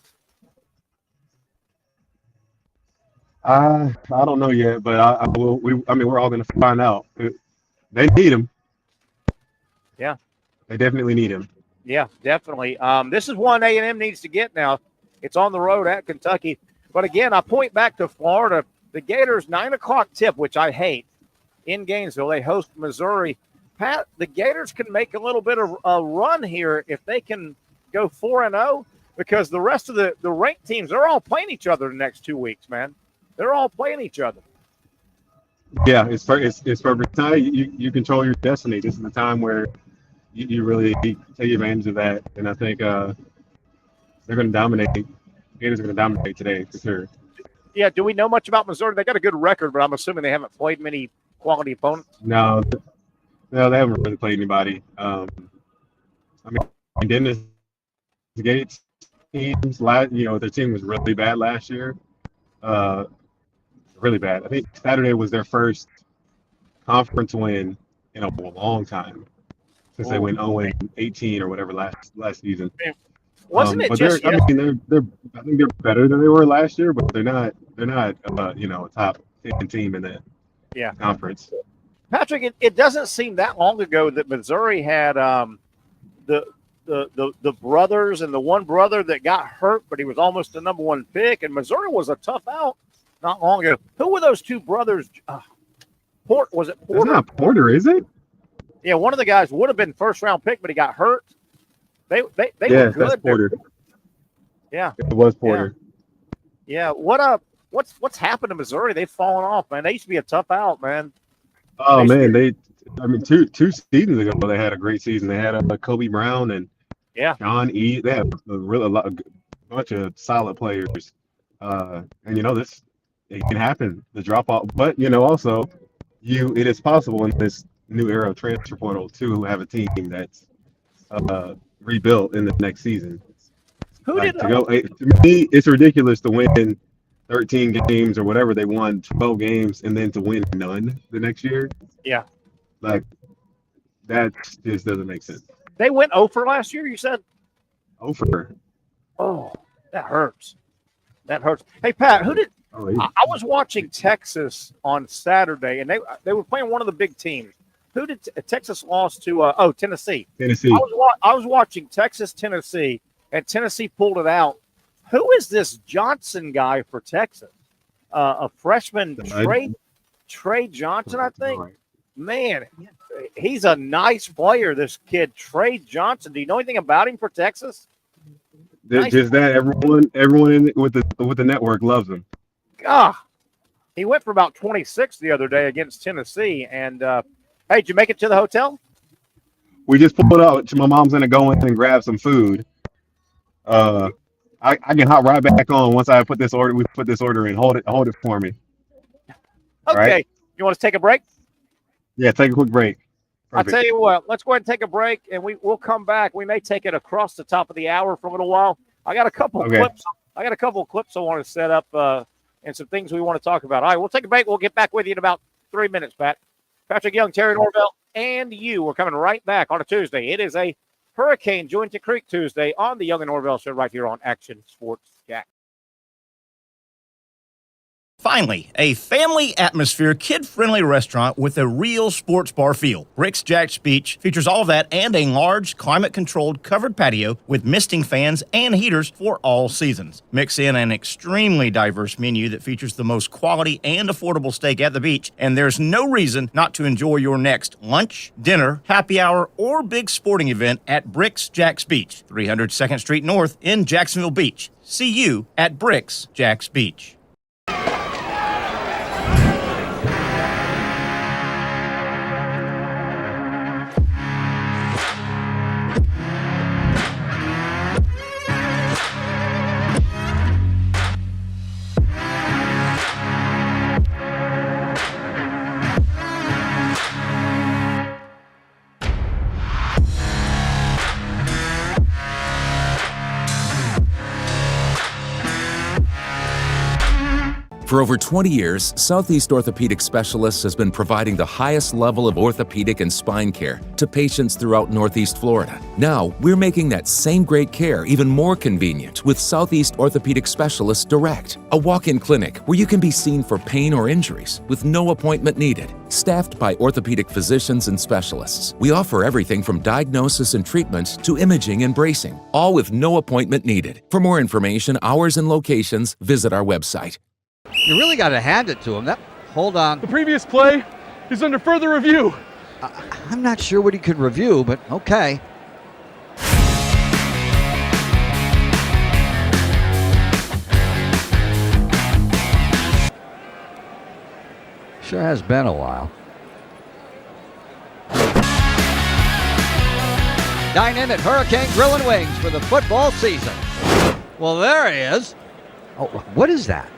I don't know yet, but I will. We're all going to find out. They need him. Yeah. They definitely need him. Yeah, definitely. This is one A&M needs to get now. It's on the road at Kentucky. But again, I point back to Florida. The Gators, 9 o'clock tip, which I hate, in Gainesville. They host Missouri. Pat, the Gators can make a little bit of a run here if they can go 4-0, because the rest of the ranked teams, they're all playing each other the next 2 weeks, man. They're all playing each other. Yeah, it's perfect time. You control your destiny. This is the time where you really take advantage of that. And I think they're going to dominate. Gators are going to dominate today for sure. Yeah, do we know much about Missouri? They got a good record, but I'm assuming they haven't played many quality opponents. No, they haven't really played anybody. Dennis Gates teams, their team was really bad last year. Really bad. I think Saturday was their first conference win in a long time since they went 0-18 or whatever last season. Wasn't it but just? I think they're better than they were last year, but they're not a top 10 team in that conference. Patrick, it doesn't seem that long ago that Missouri had the brothers, and the one brother that got hurt, but he was almost the number 1 pick, and Missouri was a tough out not long ago. Who were those two brothers? Was it Porter? It's not Porter, is it? Yeah, one of the guys would have been first-round pick, but he got hurt. They were good. That's Porter. Yeah, it was Porter. Yeah. What's happened to Missouri? They've fallen off, man. They used to be a tough out, man. Oh man, two seasons ago they had a great season. They had Kobe Brown and John E. They had a bunch of solid players. And it can happen, the drop off. But also it is possible in this new era of transfer portal to have a team that's rebuilt in the next season. To me, it's ridiculous to win 13 games or whatever they won, 12 games, and then to win none the next year. Yeah. Like, that just doesn't make sense. They went 0 for last year, you said? 0 for. Oh, that hurts. That hurts. Hey, Pat, I was watching Texas on Saturday, and they were playing one of the big teams. Who did Texas lost to? Tennessee. Tennessee. I was watching Texas, Tennessee, and Tennessee pulled it out. Who is this Johnson guy for Texas? A freshman, Trey Johnson, I think. Right. Man, he's a nice player, this kid, Trey Johnson. Do you know anything about him for Texas? Just that everyone with the network loves him. He went for about 26 the other day against Tennessee. And hey, did you make it to the hotel? We just pulled out. My mom's gonna go in and grab some food. I can hop right back on once I put this order. We put this order in. Hold it for me. Okay. Right? You want to take a break? Yeah, take a quick break. Perfect. I'll tell you what. Let's go ahead and take a break, and we'll come back. We may take it across the top of the hour for a little while. I got a couple of clips. I got a couple of clips I want to set up and some things we want to talk about. All right, we'll take a break. We'll get back with you in about 3 minutes, Pat. Patrick Young, Terry Norvelle, and you. We're coming right back on a Tuesday. It is a Hurricane Joint Creek Tuesday on the Young and Norvelle Show right here on Action Sports Jack. Finally, a family atmosphere, kid-friendly restaurant with a real sports bar feel. Rick's Jack's Beach features all that and a large, climate-controlled covered patio with misting fans and heaters for all seasons. Mix in an extremely diverse menu that features the most quality and affordable steak at the beach, and there's no reason not to enjoy your next lunch, dinner, happy hour, or big sporting event at Rick's Jack's Beach, 300 2nd Street North in Jacksonville Beach. See you at Rick's Jack's Beach. For over 20 years, Southeast Orthopedic Specialists has been providing the highest level of orthopedic and spine care to patients throughout Northeast Florida. Now, we're making that same great care even more convenient with Southeast Orthopedic Specialists Direct, a walk-in clinic where you can be seen for pain or injuries with no appointment needed. Staffed by orthopedic physicians and specialists, we offer everything from diagnosis and treatment to imaging and bracing, all with no appointment needed. For more information, hours, and locations, visit our website. You really got to hand it to him. Hold on. The previous play is under further review. I'm not sure what he could review, but okay. Sure has been a while. Dine in at Hurricane Grill and Wings for the football season. Well, there he is. Oh, what is that?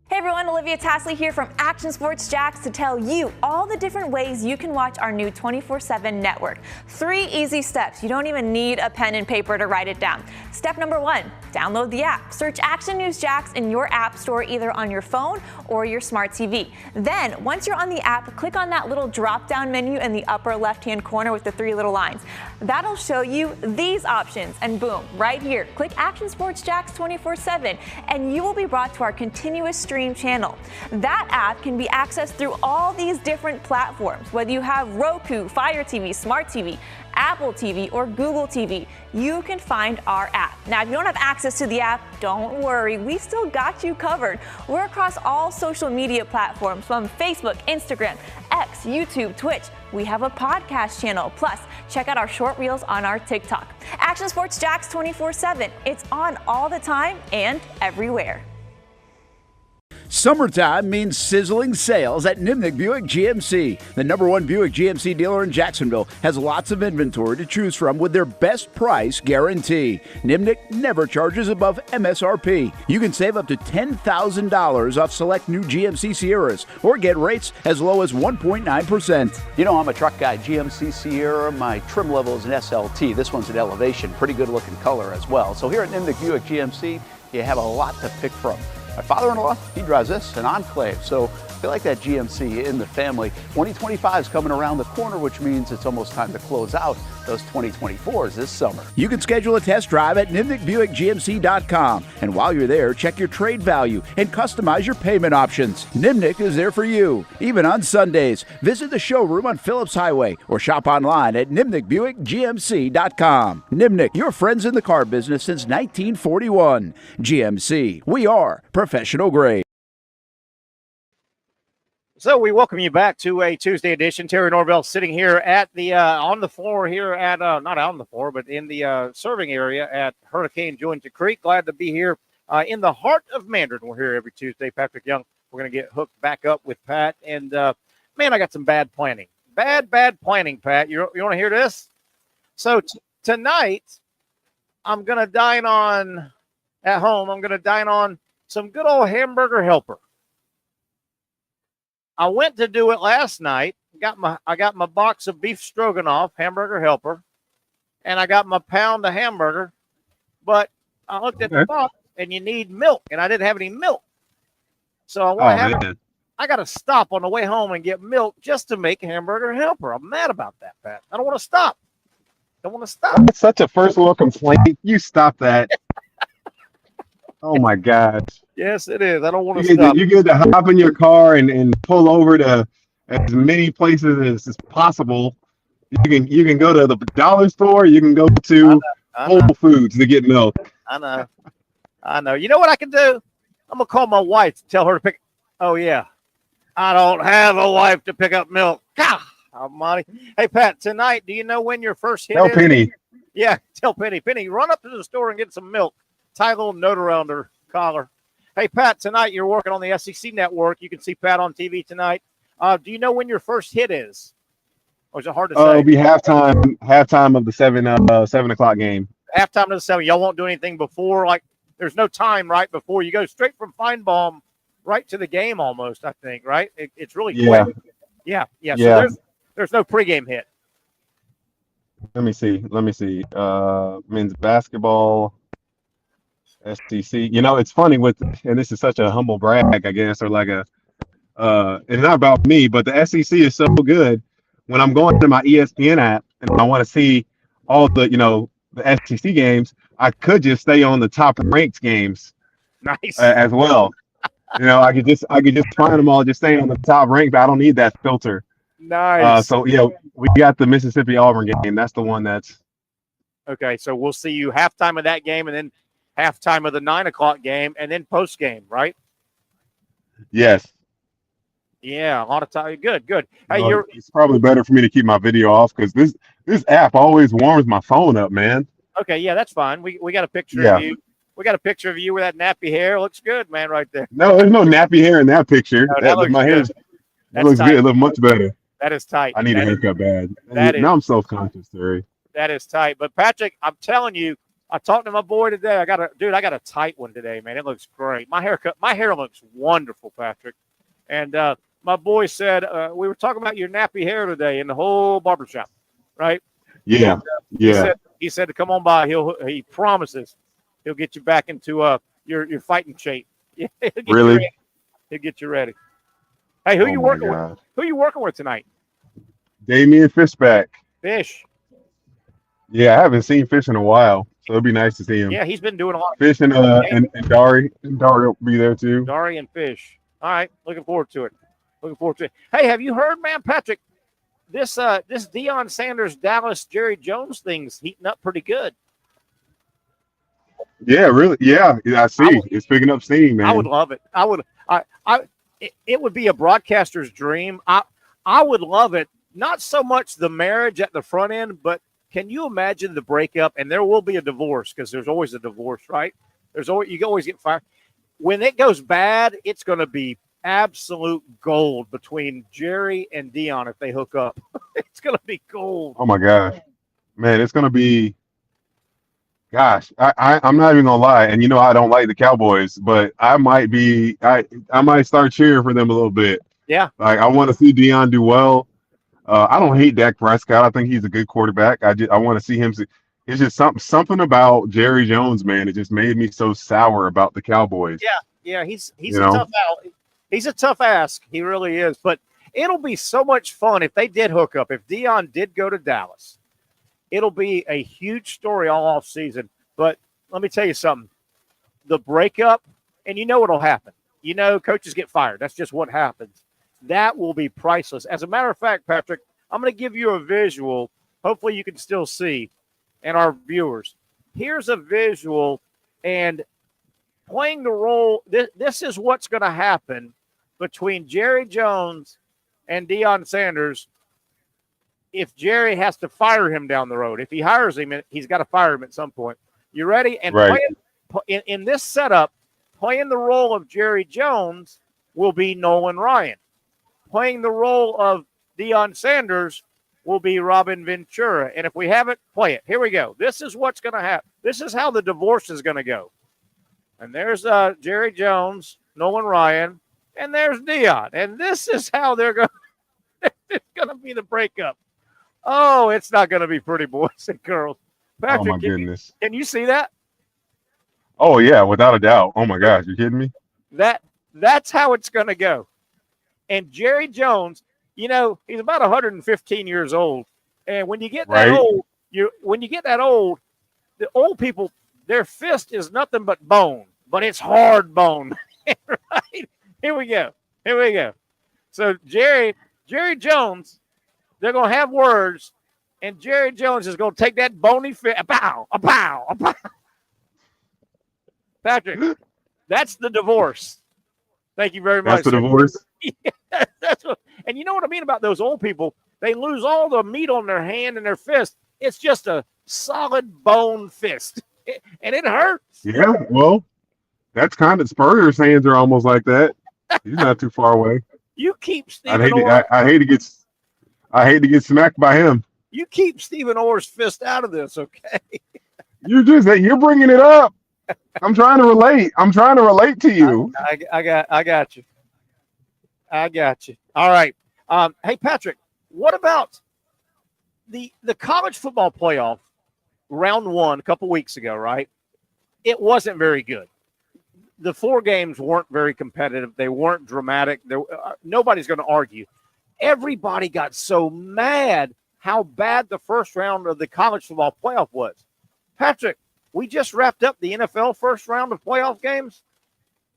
Hey everyone, Olivia Tasley here from Action Sports Jacks to tell you all the different ways you can watch our new 24/7 network. 3 easy steps. You don't even need a pen and paper to write it down. Step number 1, download the app. Search Action News Jacks in your app store either on your phone or your smart TV. Then, once you're on the app, click on that little drop-down menu in the upper left-hand corner with the 3 little lines. That'll show you these options, and boom, right here, click Action Sports Jacks 24/7, and you will be brought to our continuous stream channel. That app can be accessed through all these different platforms, whether you have Roku, Fire TV, Smart TV, Apple TV, or Google TV. You can find our app. Now, if you don't have access to the app, don't worry, we still got you covered. We're across all social media platforms from Facebook, Instagram, X, YouTube, Twitch. We have a podcast channel. Plus, check out our short reels on our TikTok. Action Sports Jacks 24/7. It's on all the time and everywhere. Summertime means sizzling sales at Nimnick Buick GMC. The #1 Buick GMC dealer in Jacksonville has lots of inventory to choose from with their best price guarantee. Nimnick never charges above MSRP. You can save up to $10,000 off select new GMC Sierras or get rates as low as 1.9%. You know I'm a truck guy. GMC Sierra, my trim level is an SLT. This one's an Elevation. Pretty good looking color as well. So here at Nimnick Buick GMC, you have a lot to pick from. My father-in-law, he drives this, an Enclave, so I feel like that GMC in the family. 2025 is coming around the corner, which means it's almost time to close out those 2024s this summer. You can schedule a test drive at NimnickBuickGMC.com, and while you're there, check your trade value and customize your payment options. Nimnick is there for you, even on Sundays. Visit the showroom on Phillips Highway or shop online at NimnickBuickGMC.com. Nimnick, your friends in the car business since 1941. GMC, we are professional grade. So we welcome you back to a Tuesday edition. Terry Norvelle sitting here at the on the floor here at not on the floor, but in the serving area at Hurricane Jointed Creek. Glad to be here in the heart of Mandarin. We're here every Tuesday. Patrick Young. We're going to get hooked back up with Pat. And man, I got some bad planning. Bad planning, Pat. You want to hear this? So tonight, I'm going to dine on at home. I'm going to dine on some good old hamburger helper. I went to do it last night. I got my box of beef stroganoff, hamburger helper, and I got my pound of hamburger. But I looked at the box, and you need milk, and I didn't have any milk. So I got to stop on the way home and get milk just to make a hamburger helper. I'm mad about that, Pat. I don't want to stop. That's such a first world complaint. You stop that. Oh my gosh. Yes, it is. I don't want to stop. You get to hop in your car and pull over to as many places as possible. You can go to the dollar store. You can go to Whole Foods to get milk. I know. You know what I can do? I'm gonna call my wife to tell her to pick. Oh yeah, I don't have a wife to pick up milk. God, Monty. Hey Pat, tonight, do you know when your first hit? Tell Penny. Yeah, tell Penny. Penny, run up to the store and get some milk. Tie a little note around her collar. Hey, Pat, tonight you're working on the SEC network. You can see Pat on TV tonight. Do you know when your first hit is? Or is it hard to say? It'll be halftime of the 7 o'clock game. Halftime of the 7. Y'all won't do anything before? Like, there's no time right before. You go straight from Feinbaum right to the game almost, I think, right? It's really quick. Yeah. So there's no pregame hit. Let me see. Men's basketball. SEC. You know, it's funny and this is such a humble brag, I guess, or like it's not about me, but the SEC is so good. When I'm going to my ESPN app and I want to see all the SEC games, I could just stay on the top ranked games Nice. as well. I could just find them all just staying on the top rank, but I don't need that filter. Nice. So we got the Mississippi Auburn game. That's the one that's okay. So we'll see you halftime of that game, and then halftime of the 9 o'clock game, and then post game, right? yes. Yeah, a lot of time. Good. Hey, It's probably better for me to keep my video off because this app always warms my phone up, man. okay. Yeah, that's fine. We got a picture Yeah. of you. We got a picture of you with that nappy hair. Looks good, man, right there. No, there's no nappy hair in that picture. No, that looks my hair good. looks tight. good. It looks much better. That is tight. I need a haircut bad. Now I'm self-conscious, Terry. That is tight. But Patrick, I'm telling you, I talked to my boy today. I got a tight one today, man. It looks great. My hair looks wonderful, Patrick. And my boy said we were talking about your nappy hair today in the whole barbershop, right? Yeah, and, yeah. He said to come on by. He promises he'll get you back into your fighting shape. Really? He'll get you ready. Hey, who you working with? God. Who you working with tonight? Damian Fishback. Fish. Yeah, I haven't seen Fish in a while, so it'd be nice to see him. Yeah, he's been doing a lot. Fish and Dari. And Dari will be there too. Dari and Fish. All right, looking forward to it. Hey, have you heard, man, Patrick? This Deion Sanders Dallas Jerry Jones thing's heating up pretty good. Yeah, really. Yeah, I see. It's picking up steam, man. I would love it. It would be a broadcaster's dream. I would love it. Not so much the marriage at the front end, but can you imagine the breakup? And there will be a divorce because there's always a divorce, right? You can always get fired. When it goes bad, it's going to be absolute gold between Jerry and Deion if they hook up. It's going to be gold. Oh my gosh, man, it's gonna be. Gosh, I'm not even gonna lie, and I don't like the Cowboys, but I might start cheering for them a little bit. Yeah, like I want to see Deion do well. I don't hate Dak Prescott. I think he's a good quarterback. I want to see him. It's just something about Jerry Jones, man. It just made me so sour about the Cowboys. Yeah, he's a tough out. He's a tough ask. He really is. But it'll be so much fun if they did hook up. If Deion did go to Dallas, it'll be a huge story all off season. But let me tell you something. The breakup, and what'll happen. Coaches get fired. That's just what happens. That will be priceless. As a matter of fact, Patrick, I'm going to give you a visual. Hopefully you can still see, and our viewers. Here's a visual, and playing the role. This is what's going to happen between Jerry Jones and Deion Sanders if Jerry has to fire him down the road. If he hires him, he's got to fire him at some point. You ready? And right. in this setup, playing the role of Jerry Jones will be Nolan Ryan. Playing the role of Deion Sanders will be Robin Ventura. And if we haven't, play it. Here we go. This is what's going to happen. This is how the divorce is going to go. And there's Jerry Jones, Nolan Ryan, and there's Deion. And this is how they're going to – it's going to be the breakup. Oh, it's not going to be pretty, boys and girls. Patrick, oh, my goodness. Can you see that? Oh, yeah, without a doubt. Oh, my gosh. You kidding me? That's how it's going to go. And Jerry Jones, he's about 115 years old. And when you get that old, the old people, their fist is nothing but bone, but it's hard bone. Right? Here we go. So Jerry Jones, they're going to have words, and Jerry Jones is going to take that bony fist, a pow. Patrick, that's the divorce. Thank you very much. That's the divorce? Yeah, and you know what I mean about those old people? They lose all the meat on their hand and their fist. It's just a solid bone fist, and it hurts. Yeah, well, that's kind of Spurrier's hands are almost like that. He's not too far away. You keep I hate to get smacked by him. You keep Stephen Orr's fist out of this, okay? You're bringing it up. I'm trying to relate. To you. I got you. All right. Hey, Patrick, what about the college football playoff round one a couple weeks ago, right? it wasn't very good. The 4 games weren't very competitive. They weren't dramatic. Nobody's going to argue. Everybody got so mad how bad the first round of the college football playoff was. Patrick, we just wrapped up the NFL first round of playoff games.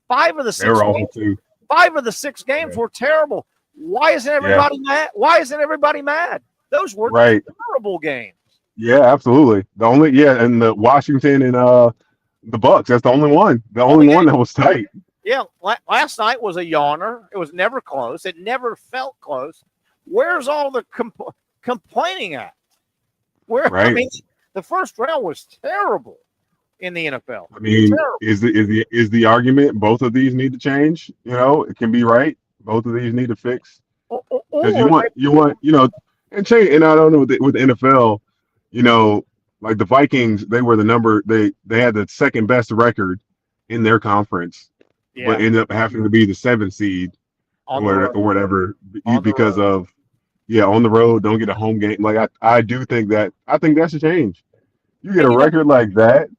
5 of the 6 games were terrible. Why isn't everybody mad? Why isn't everybody mad? Those were terrible games. Yeah, absolutely. And the Washington and the Bucks. That's the only one. The only one that was tight. Yeah, last night was a yawner. It was never close. It never felt close. Where's all the complaining at? I mean, the first round was terrible in the NFL. I mean, is the argument both of these need to change? It can be right. Both of these need to fix. Because you want and change. And I don't know with the NFL, like the Vikings, they were they had the second best record in their conference, but ended up having to be the 7th seed or whatever because of on the road, don't get a home game. Like I think that should change. You get a record like that,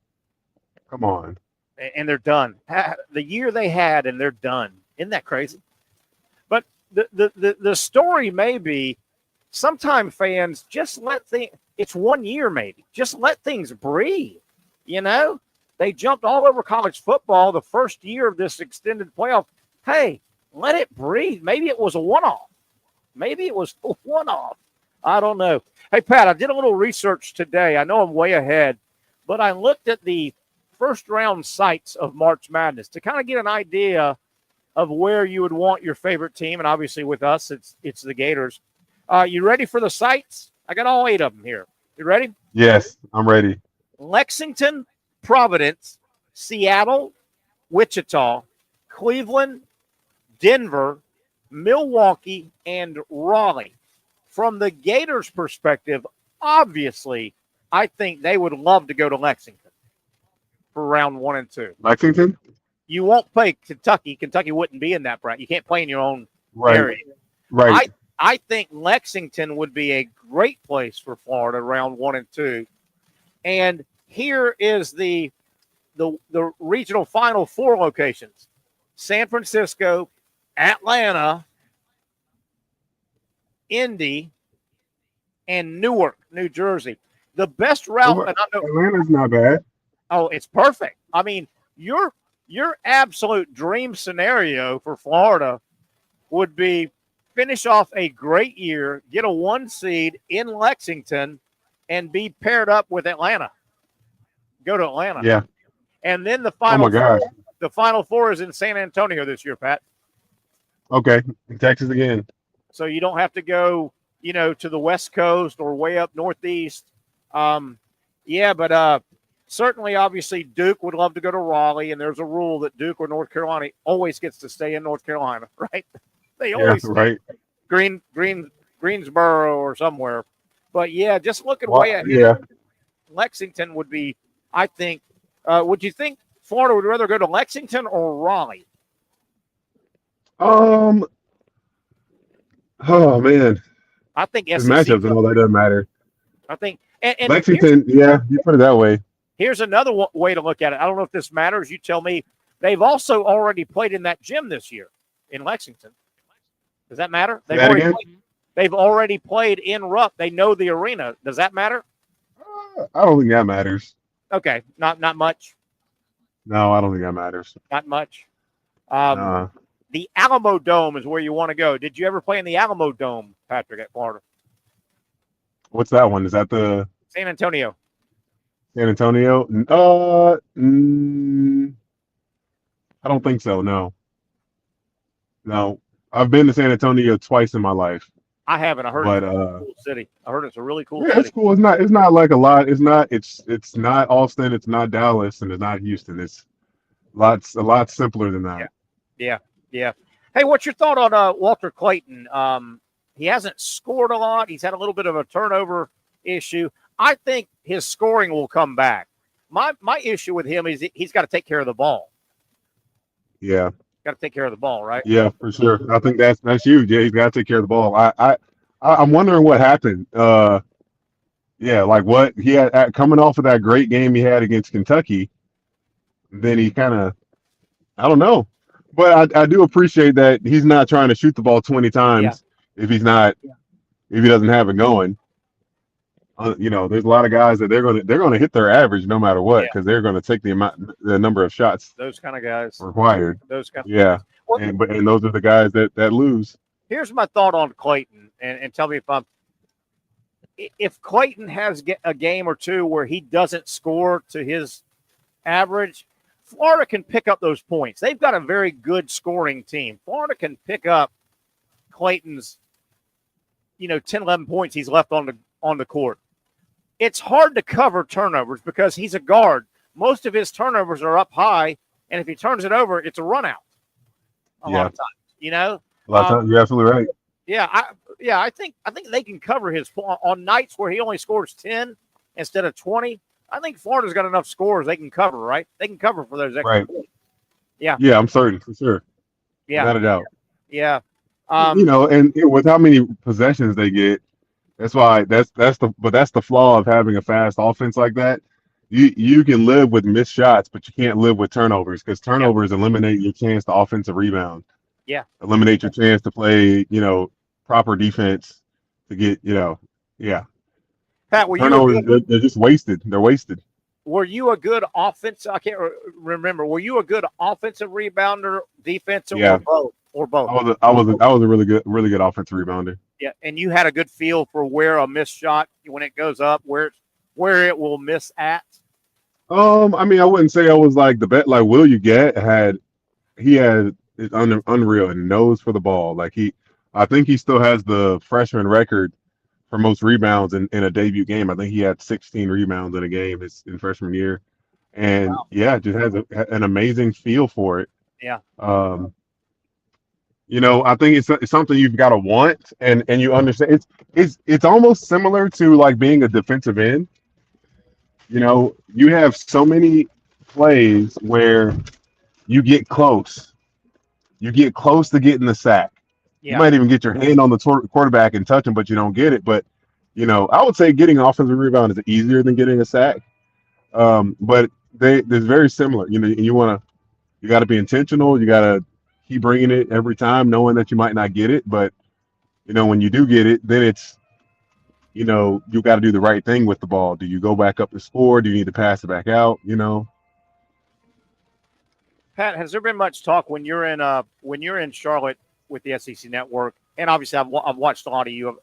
come on. And they're done. The year they had, and they're done. Isn't that crazy? But the story may be sometimes fans just let things. It's 1 year maybe. Just let things breathe. They jumped all over college football the first year of this extended playoff. Hey, let it breathe. Maybe it was a one-off. I don't know. Hey, Pat, I did a little research today. I know I'm way ahead, but I looked at the first-round sites of March Madness to kind of get an idea of where you would want your favorite team. And obviously with us, it's the Gators. You ready for the sites? I got all 8 of them here. You ready? Yes, I'm ready. Lexington, Providence, Seattle, Wichita, Cleveland, Denver, Milwaukee, and Raleigh. From the Gators' perspective, obviously, I think they would love to go to Lexington for round 1 and 2. Lexington? You won't play Kentucky. Kentucky wouldn't be in that bracket. You can't play in your own area. Right. I think Lexington would be a great place for Florida round 1 and 2. And here is the regional Final Four locations: San Francisco, Atlanta, Indy, and Newark, New Jersey. The best route. Atlanta's not bad. Oh, it's perfect. I mean, your absolute dream scenario for Florida would be finish off a great year, get a 1 seed in Lexington, and be paired up with Atlanta. Go to Atlanta. Yeah. And then the Final Four is in San Antonio this year, Pat. Okay. In Texas again. So you don't have to go, to the West Coast or way up Northeast. But certainly, obviously, Duke would love to go to Raleigh, and there's a rule that Duke or North Carolina always gets to stay in North Carolina, right? They always right. Greensboro or somewhere. But, just looking way ahead. Yeah. Lexington would be, I think, would you think Florida would rather go to Lexington or Raleigh? Oh, man. I think SEC. Matchups and all that doesn't matter. I think. And Lexington, you put it that way. Here's another way to look at it. I don't know if this matters. You tell me. They've also already played in that gym this year in Lexington. Does that matter? They've already played in Rupp. They know the arena. Does that matter? I don't think that matters. Okay, not much. No, I don't think that matters. Not much. The Alamo Dome is where you want to go. Did you ever play in the Alamo Dome, Patrick, at Florida? What's that one? Is that the San Antonio? San Antonio? I don't think so. No. I've been to San Antonio twice in my life. I haven't. I heard it's a cool city. I heard it's a really cool city. It's cool. It's not like a lot. It's not Austin. It's not Dallas, and it's not Houston. It's a lot simpler than that. Yeah. Hey, what's your thought on Walter Clayton? He hasn't scored a lot. He's had a little bit of a turnover issue. I think his scoring will come back. My issue with him is he's got to take care of the ball. Yeah. Got to take care of the ball, right? Yeah, for sure. I think that's huge. Yeah, he's got to take care of the ball. I'm wondering what happened. Like what he had coming off of that great game he had against Kentucky. then he kind of, I don't know. But I do appreciate that he's not trying to shoot the ball 20 times if he doesn't have it going. There's a lot of guys that they're gonna hit their average no matter what because they're gonna take the number of shots Those kind of guys required. Those kind of Yeah, guys. Well, and those are the guys that lose. here's my thought on Clayton, and tell me if Clayton has a game or two where he doesn't score to his average, Florida can pick up those points. They've got a very good scoring team. Florida can pick up Clayton's 10, 11 points he's left on the court. It's hard to cover turnovers because he's a guard. Most of his turnovers are up high, and if he turns it over, it's a run out. A lot of times, A lot of times, you're absolutely right. I think they can cover his on nights where he only scores 10 instead of 20. I think Florida's got enough scores they can cover, right? They can cover for those extra points. Yeah. Yeah, I'm certain for sure. Yeah. Without a doubt. Yeah. And with how many possessions they get, that's the flaw of having a fast offense like that. You can live with missed shots, but you can't live with turnovers because turnovers eliminate your chance to offensive rebound. Yeah. Eliminate your chance to play, proper defense to get, Pat, turnovers, they're just wasted. They're wasted. Were you a good offensive? I can't remember. Were you a good offensive rebounder, defensive, or both? I was a really good offensive rebounder. Yeah, and you had a good feel for where a missed shot when it goes up, where it will miss at. I mean, I wouldn't say I was like the best. Like Will You Get had it's unreal and nose for the ball. Like I think he still has the freshman record for most rebounds in a debut game. I think he had 16 rebounds in a game in freshman year, and just has an amazing feel for it. Yeah. I think it's something you've got to want, and you understand. It's almost similar to like being a defensive end. You have so many plays where you get close. You get close to getting the sack. Yeah. You might even get your hand on the quarterback and touch him, but you don't get it. But, I would say getting offensive rebound is easier than getting a sack. But they're very similar. You got to be intentional. You got to keep bringing it every time, knowing that you might not get it. But, when you do get it, then it's, you got to do the right thing with the ball. Do you go back up to score? Do you need to pass it back out? Pat, has there been much talk when you're in Charlotte with the SEC Network, and obviously I've watched a lot of you.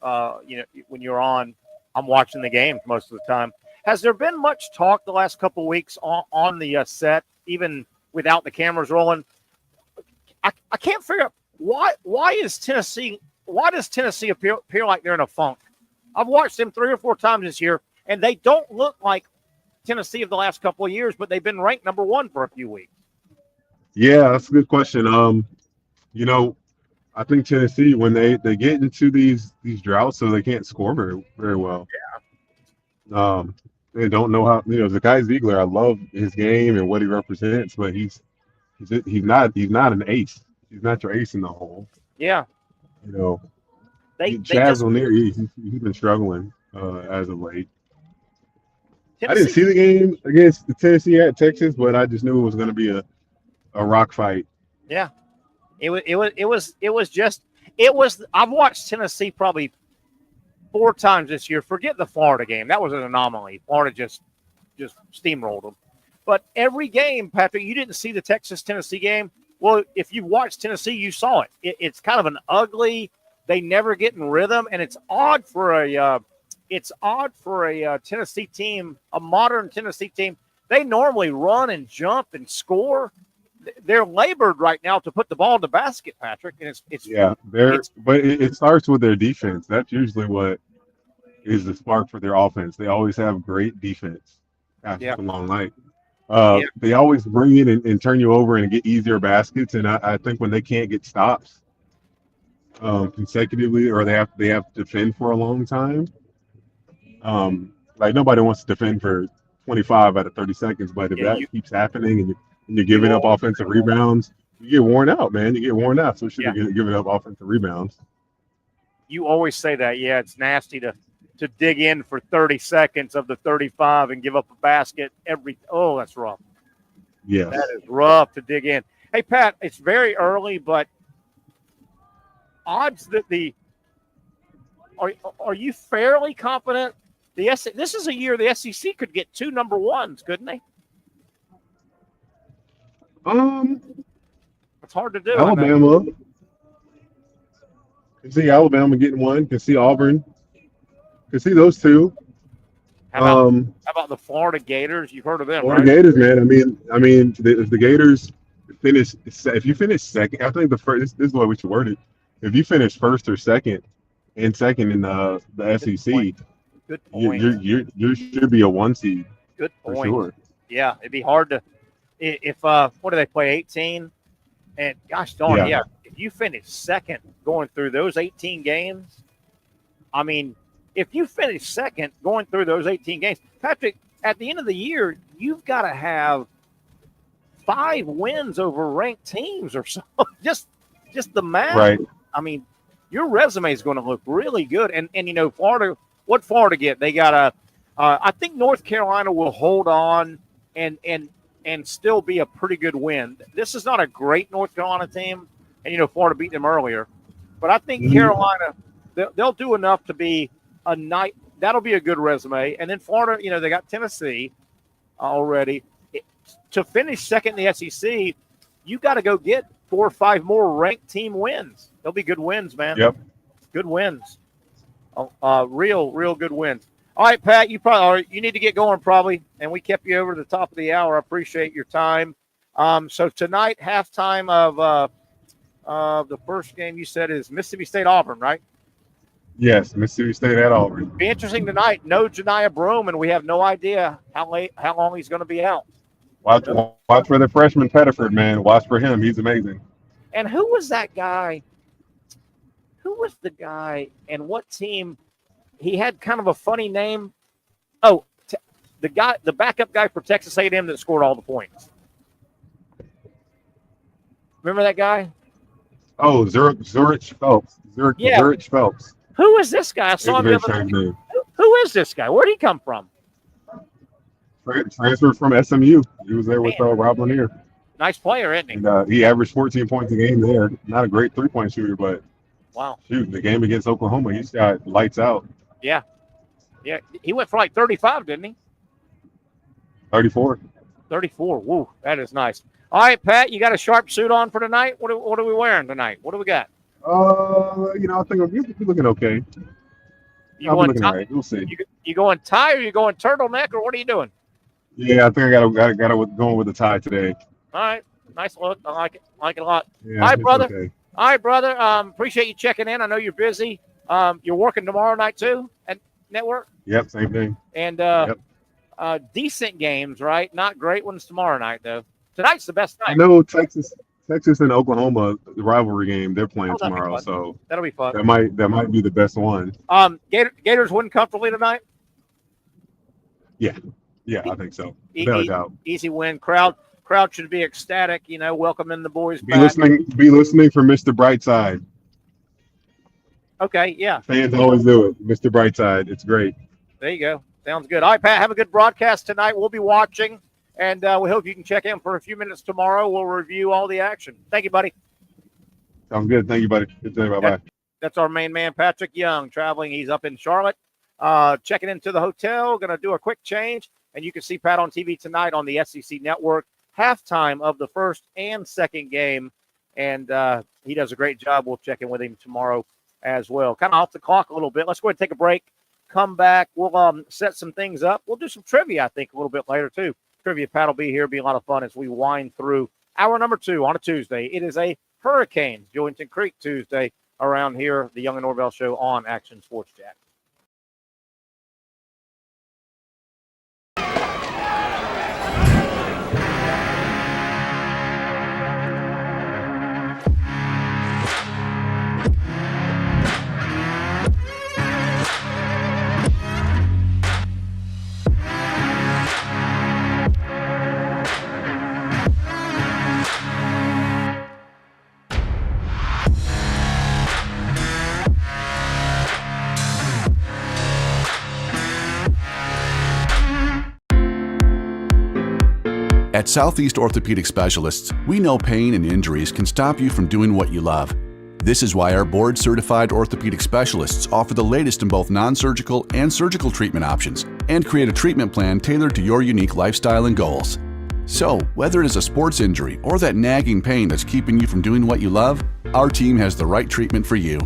When you're on, I'm watching the game most of the time. Has there been much talk the last couple of weeks on the set, even without the cameras rolling? I can't figure out why does Tennessee appear like they're in a funk? I've watched them 3 or 4 times this year, and they don't look like Tennessee of the last couple of years, but they've been ranked number 1 for a few weeks. Yeah, that's a good question. I think Tennessee, when they get into these droughts, so they can't score very, very well. Yeah. They don't know how. Zakai Ziegler, I love his game and what he represents, but he's not an ace. He's not your ace in the hole. Yeah. Chaz O'Neal, he's been struggling as of late. I didn't see the game against the Tennessee at Texas, but I just knew it was going to be a rock fight. Yeah, it was. I've watched Tennessee probably 4 times this year. Forget the Florida game; that was an anomaly. Florida just steamrolled them. But every game, Patrick, you didn't see the Texas-Tennessee game. Well, if you watched Tennessee, you saw it. It's kind of an ugly. They never get in rhythm, and it's odd for a Tennessee team, a modern Tennessee team. They normally run and jump and score. They're labored right now to put the ball in the basket, Patrick. And it starts with their defense. That's usually what is the spark for their offense. They always have great defense after a long night. They always bring it and turn you over and get easier baskets. And I think when they can't get stops consecutively, or they have to defend for a long time, like nobody wants to defend for 25 out of 30 seconds. But if that keeps happening and you're giving up offensive rebounds, you get worn out, man. You get worn out. So you're giving up offensive rebounds. You always say that. Yeah, it's nasty to dig in for 30 seconds of the 35 and give up a basket that's rough. Yes. That is rough to dig in. Hey, Pat, it's very early, but odds that are you fairly confident this is a year the SEC could get 2 number ones, couldn't they? It's hard to do. Alabama. Can see Alabama getting one. Can see Auburn. Can see those two. How about the Florida Gators? You've heard of them, Florida right? Gators, man. I mean, if the Gators finish, if you finish second, I think the first. This is the way we should word it. If you finish first or second in the SEC, Good point. you should be a 1 seed. Good point. For sure. Yeah, it'd be hard to if what do they play 18? And gosh darn, yeah. If you finish second going through those 18 games, I mean, if you finish second going through those 18 games, Patrick, at the end of the year, you've got to have 5 wins over ranked teams or so. just the math. Right. I mean, your resume is going to look really good. And you know, Florida, what Florida get? They got I think North Carolina will hold on and still be a pretty good win. This is not a great North Carolina team, and you know Florida beat them earlier, but I think Carolina they'll do enough to be a night. That'll be a good resume. And then Florida, you know, they got Tennessee already. To finish second in the SEC, you got to go get 4 or 5 more ranked team wins. They'll be good wins, man. Yep. Good wins. Real good wins. All right, Pat, you need to get going probably, and we kept you over to the top of the hour. I appreciate your time. So tonight, halftime of the first game you said is Mississippi State Auburn, right? Yes, Mississippi State at Auburn. Be interesting tonight. No Janiah Broome, and we have no idea how long he's going to be out. Watch for the freshman Pettiford, man. Watch for him. He's amazing. And who was that guy? Who was the guy and what team? He had kind of a funny name. Oh, the backup guy for Texas A&M that scored all the points. Remember that guy? Oh, Zurich Phelps. Zurich Phelps. Who is this guy? I saw him the other day. Who is this guy? Where'd he come from? Transferred from SMU. He was there with Rob Lanier. Nice player, isn't he? And, he averaged 14 points a game there. Not a great 3-point shooter, but wow. Shoot, the game against Oklahoma, he shot lights out. Yeah. He went for like 35, didn't he? 34. 34. Woo, that is nice. All right, Pat, you got a sharp suit on for tonight? What are we wearing tonight? What do we got? I think we're looking okay. You going looking tie? right. We'll see. You going tie or you going turtleneck or what are you doing? Yeah, I think I got going with the tie today. All right, nice look. I like it. I like it a lot. Yeah, all right, brother. Okay. All right, brother. Appreciate you checking in. I know you're busy. You're working tomorrow night too at Network. Yep, same thing. And decent games, right? Not great ones tomorrow night though. Tonight's the best night. I know Texas and Oklahoma, the rivalry game, they're playing tomorrow, so that'll be fun. That might be the best one. Gators win comfortably tonight. Yeah, I think so. Without a doubt. Easy win. Crowd should be ecstatic. You know, welcoming the boys Be back. listening for Mr. Brightside. Okay, yeah. Fans always do it. Mr. Brightside. It's great. There you go. Sounds good. All right, Pat, have a good broadcast tonight. We'll be watching, and we hope you can check in for a few minutes tomorrow. We'll review all the action. Thank you, buddy. Sounds good. Thank you, buddy. Good day. Bye-bye. That's our main man, Patrick Young, traveling. He's up in Charlotte, checking into the hotel, going to do a quick change, and you can see Pat on TV tonight on the SEC Network, halftime of the first and second game, and he does a great job. We'll check in with him tomorrow as well. Kind of off the clock a little bit. Let's go ahead and take a break. Come back. We'll set some things up. We'll do some trivia, I think, a little bit later, too. Trivia Pat will be here. It'll be a lot of fun as we wind through hour number 2 on a Tuesday. It is a Hurricanes, Jointon Creek Tuesday around here, the Young and Norvelle Show on Action Sports Jack. At Southeast Orthopedic Specialists, we know pain and injuries can stop you from doing what you love. This is why our board-certified orthopedic specialists offer the latest in both non-surgical and surgical treatment options and create a treatment plan tailored to your unique lifestyle and goals. So, whether it is a sports injury or that nagging pain that's keeping you from doing what you love, our team has the right treatment for you.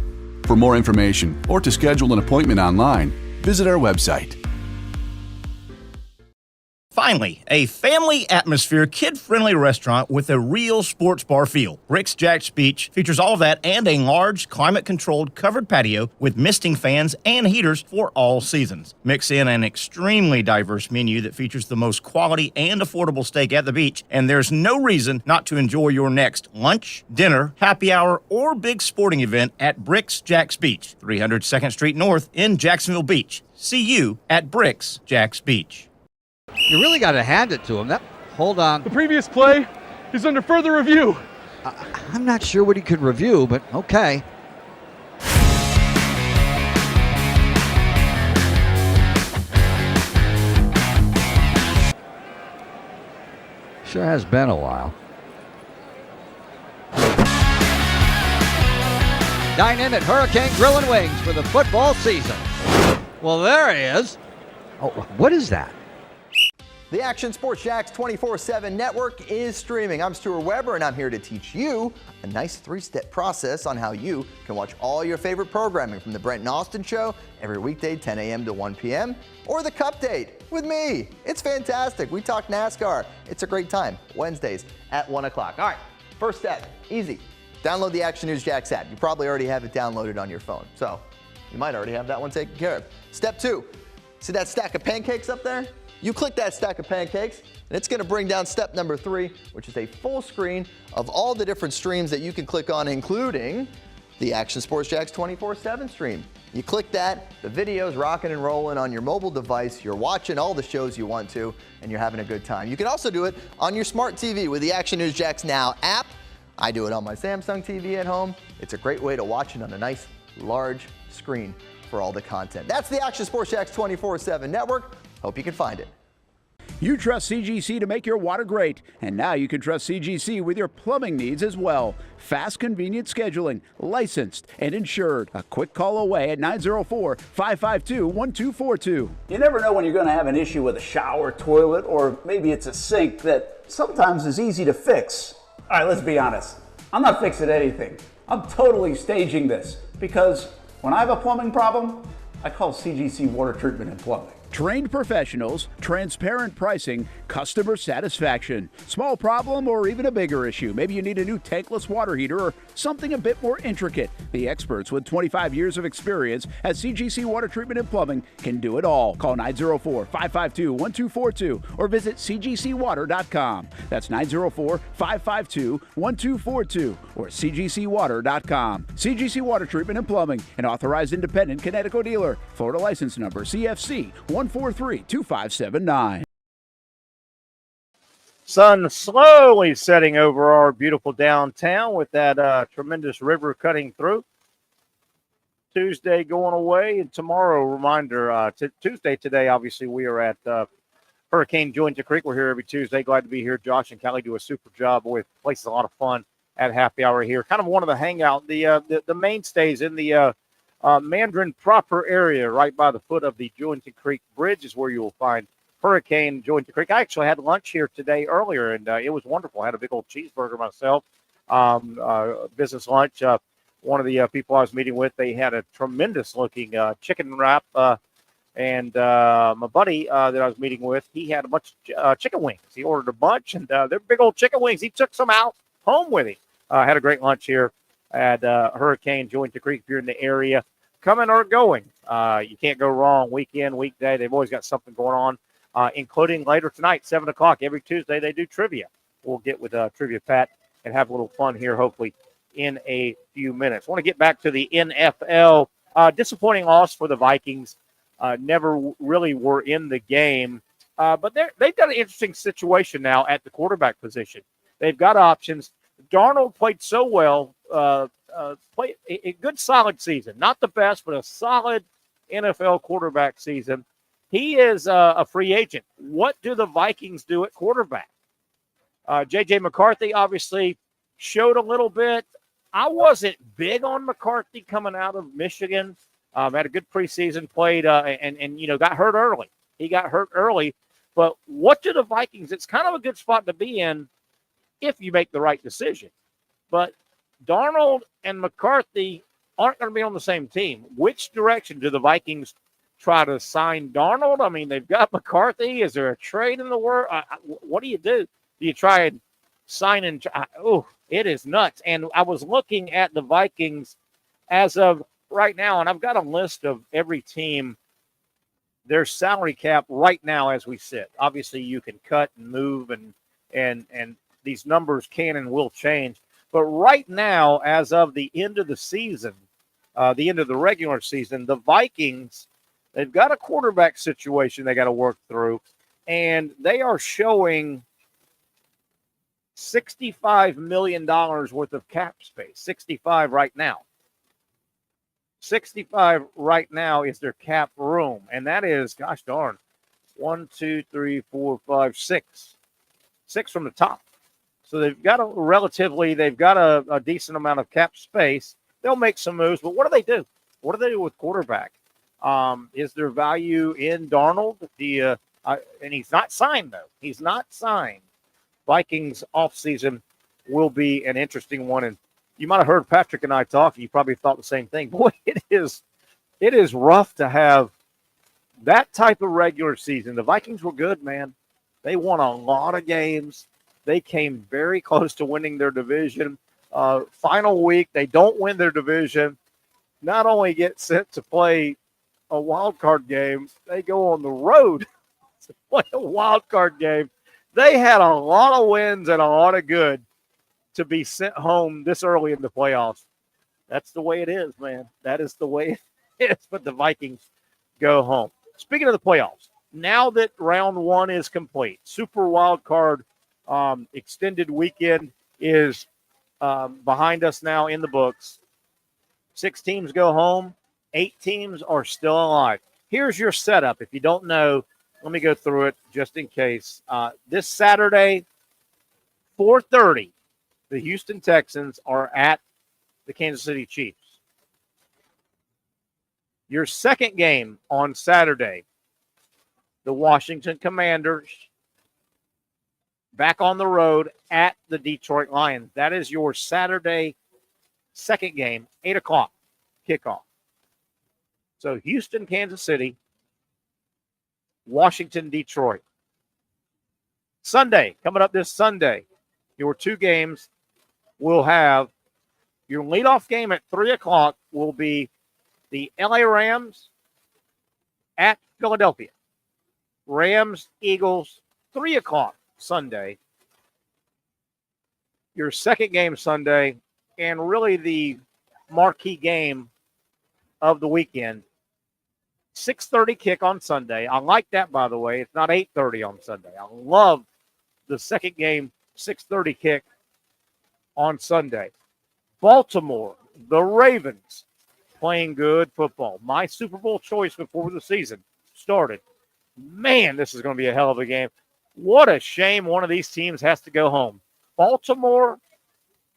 For more information or to schedule an appointment online, visit our website. Finally, a family atmosphere, kid-friendly restaurant with a real sports bar feel. Rick's Jack's Beach features all of that and a large, climate-controlled covered patio with misting fans and heaters for all seasons. Mix in an extremely diverse menu that features the most quality and affordable steak at the beach, and there's no reason not to enjoy your next lunch, dinner, happy hour, or big sporting event at Rick's Jack's Beach, 300 2nd Street North in Jacksonville Beach. See you at Rick's Jack's Beach. You really got to hand it to him. Hold on. The previous play is under further review. I'm not sure what he could review, but okay. Sure has been a while. Dine in at Hurricane Grill and Wings for the football season. Well, there he is. Oh, what is that? The Action Sports Jacks 24/7 network is streaming. I'm Stuart Weber, and I'm here to teach you a nice three-step process on how you can watch all your favorite programming from the Brent and Austin Show every weekday 10 a.m. to 1 p.m. or the Cup Date with me. It's fantastic. We talk NASCAR. It's a great time. Wednesdays at 1 o'clock. All right, first step, easy. Download the Action News Jacks app. You probably already have it downloaded on your phone, so you might already have that one taken care of. Step 2, see that stack of pancakes up there? You click that stack of pancakes, and it's going to bring down step number 3, which is a full screen of all the different streams that you can click on, including the Action Sports Jacks 24/7 stream. You click that, the video's rocking and rolling on your mobile device. You're watching all the shows you want to, and you're having a good time. You can also do it on your smart TV with the Action News Jacks Now app. I do it on my Samsung TV at home. It's a great way to watch it on a nice, large screen for all the content. That's the Action Sports Jacks 24/7 network. Hope you can find it. You trust CGC to make your water great, and now you can trust CGC with your plumbing needs as well. Fast, convenient scheduling, licensed and insured. A quick call away at 904-552-1242. You never know when you're going to have an issue with a shower, toilet, or maybe it's a sink that sometimes is easy to fix. All right, let's be honest. I'm not fixing anything. I'm totally staging this because when I have a plumbing problem, I call CGC Water Treatment and Plumbing. Trained professionals, transparent pricing, customer satisfaction. Small problem or even a bigger issue. Maybe you need a new tankless water heater or something a bit more intricate. The experts with 25 years of experience at CGC Water Treatment and Plumbing can do it all. Call 904-552-1242 or visit cgcwater.com. That's 904-552-1242 or cgcwater.com. CGC Water Treatment and Plumbing, an authorized independent Connecticut dealer. Florida license number CFC 1432579. Sun slowly setting over our beautiful downtown with that tremendous river cutting through. Tuesday going away, and tomorrow, reminder, Tuesday today, obviously, we are at Hurricane Jointa Creek. We're here every Tuesday. Glad to be here. Josh and Kelly do a super job with places, a lot of fun at happy hour here. Kind of one of the hangout, the mainstays in the Mandarin proper area right by the foot of the Jointa Creek Bridge is where you will find Hurricane Jointa Creek. I actually had lunch here today earlier, and it was wonderful. I had a big old cheeseburger myself, business lunch. One of the people I was meeting with, they had a tremendous-looking chicken wrap, and my buddy that I was meeting with, he had a bunch of chicken wings. He ordered a bunch, and they're big old chicken wings. He took some out home with him. Had a great lunch here at Hurricane Jointa Creek. If you're in the area, coming or going, you can't go wrong. Weekend, weekday, they've always got something going on, including later tonight, 7 o'clock. Every Tuesday, they do trivia. We'll get with Trivia Pat and have a little fun here, hopefully, in a few minutes. I want to get back to the NFL. Disappointing loss for the Vikings. Never really were in the game. But they've got an interesting situation now at the quarterback position. They've got options. Darnold played so well, played a good, solid season. Not the best, but a solid NFL quarterback season. He is a free agent. What do the Vikings do at quarterback? J.J. McCarthy obviously showed a little bit. I wasn't big on McCarthy coming out of Michigan. Had a good preseason, played, and got hurt early. He got hurt early. But what do the Vikings? It's kind of a good spot to be in if you make the right decision. But Darnold and McCarthy aren't going to be on the same team. Which direction do the Vikings try to sign Darnold? I mean, they've got McCarthy. Is there a trade in the world? What do you do? Do you try and sign and it is nuts. And I was looking at the Vikings as of right now, and I've got a list of every team, their salary cap right now as we sit. Obviously, you can cut and move, and these numbers can and will change. But right now, as of the end of the season, the end of the regular season, the Vikings, they've got a quarterback situation they got to work through, and they are showing $65 million worth of cap space. 65 right now. 65 right now is their cap room, and that is, gosh darn, 1, 2, 3, 4, 5, 6. 6 from the top. So they've got a decent amount of cap space. They'll make some moves, but what do they do? What do they do with quarterback? Is there value in Darnold? And he's not signed, though. He's not signed. Vikings offseason will be an interesting one. And you might have heard Patrick and I talk. You probably thought the same thing. Boy, it is rough to have that type of regular season. The Vikings were good, man. They won a lot of games. They came very close to winning their division. Final week, they don't win their division. Not only get sent to play a wild card game, they go on the road to play a wild card game. They had a lot of wins and a lot of good to be sent home this early in the playoffs. That's the way it is, man. That is the way it is. But the Vikings go home. Speaking of the playoffs, now that round 1 is complete, Super Wild Card extended weekend is behind us now in the books. 6 teams go home. 8 teams are still alive. Here's your setup. If you don't know, let me go through it just in case. This Saturday, 4:30, the Houston Texans are at the Kansas City Chiefs. Your second game on Saturday, the Washington Commanders back on the road at the Detroit Lions. That is your Saturday second game, 8 o'clock kickoff. So Houston, Kansas City, Washington, Detroit. Sunday, coming up this Sunday, your 2 games will have your leadoff game at 3 o'clock will be the LA Rams at Philadelphia. Rams, Eagles, 3 o'clock Sunday. Your second game Sunday, and really the marquee game of the weekend, 6:30 kick on Sunday. I like that, by the way. It's not 8:30 on Sunday. I love the second game, 6:30 kick on Sunday. Baltimore, the Ravens, playing good football. My Super Bowl choice before the season started. Man, this is going to be a hell of a game. What a shame one of these teams has to go home. Baltimore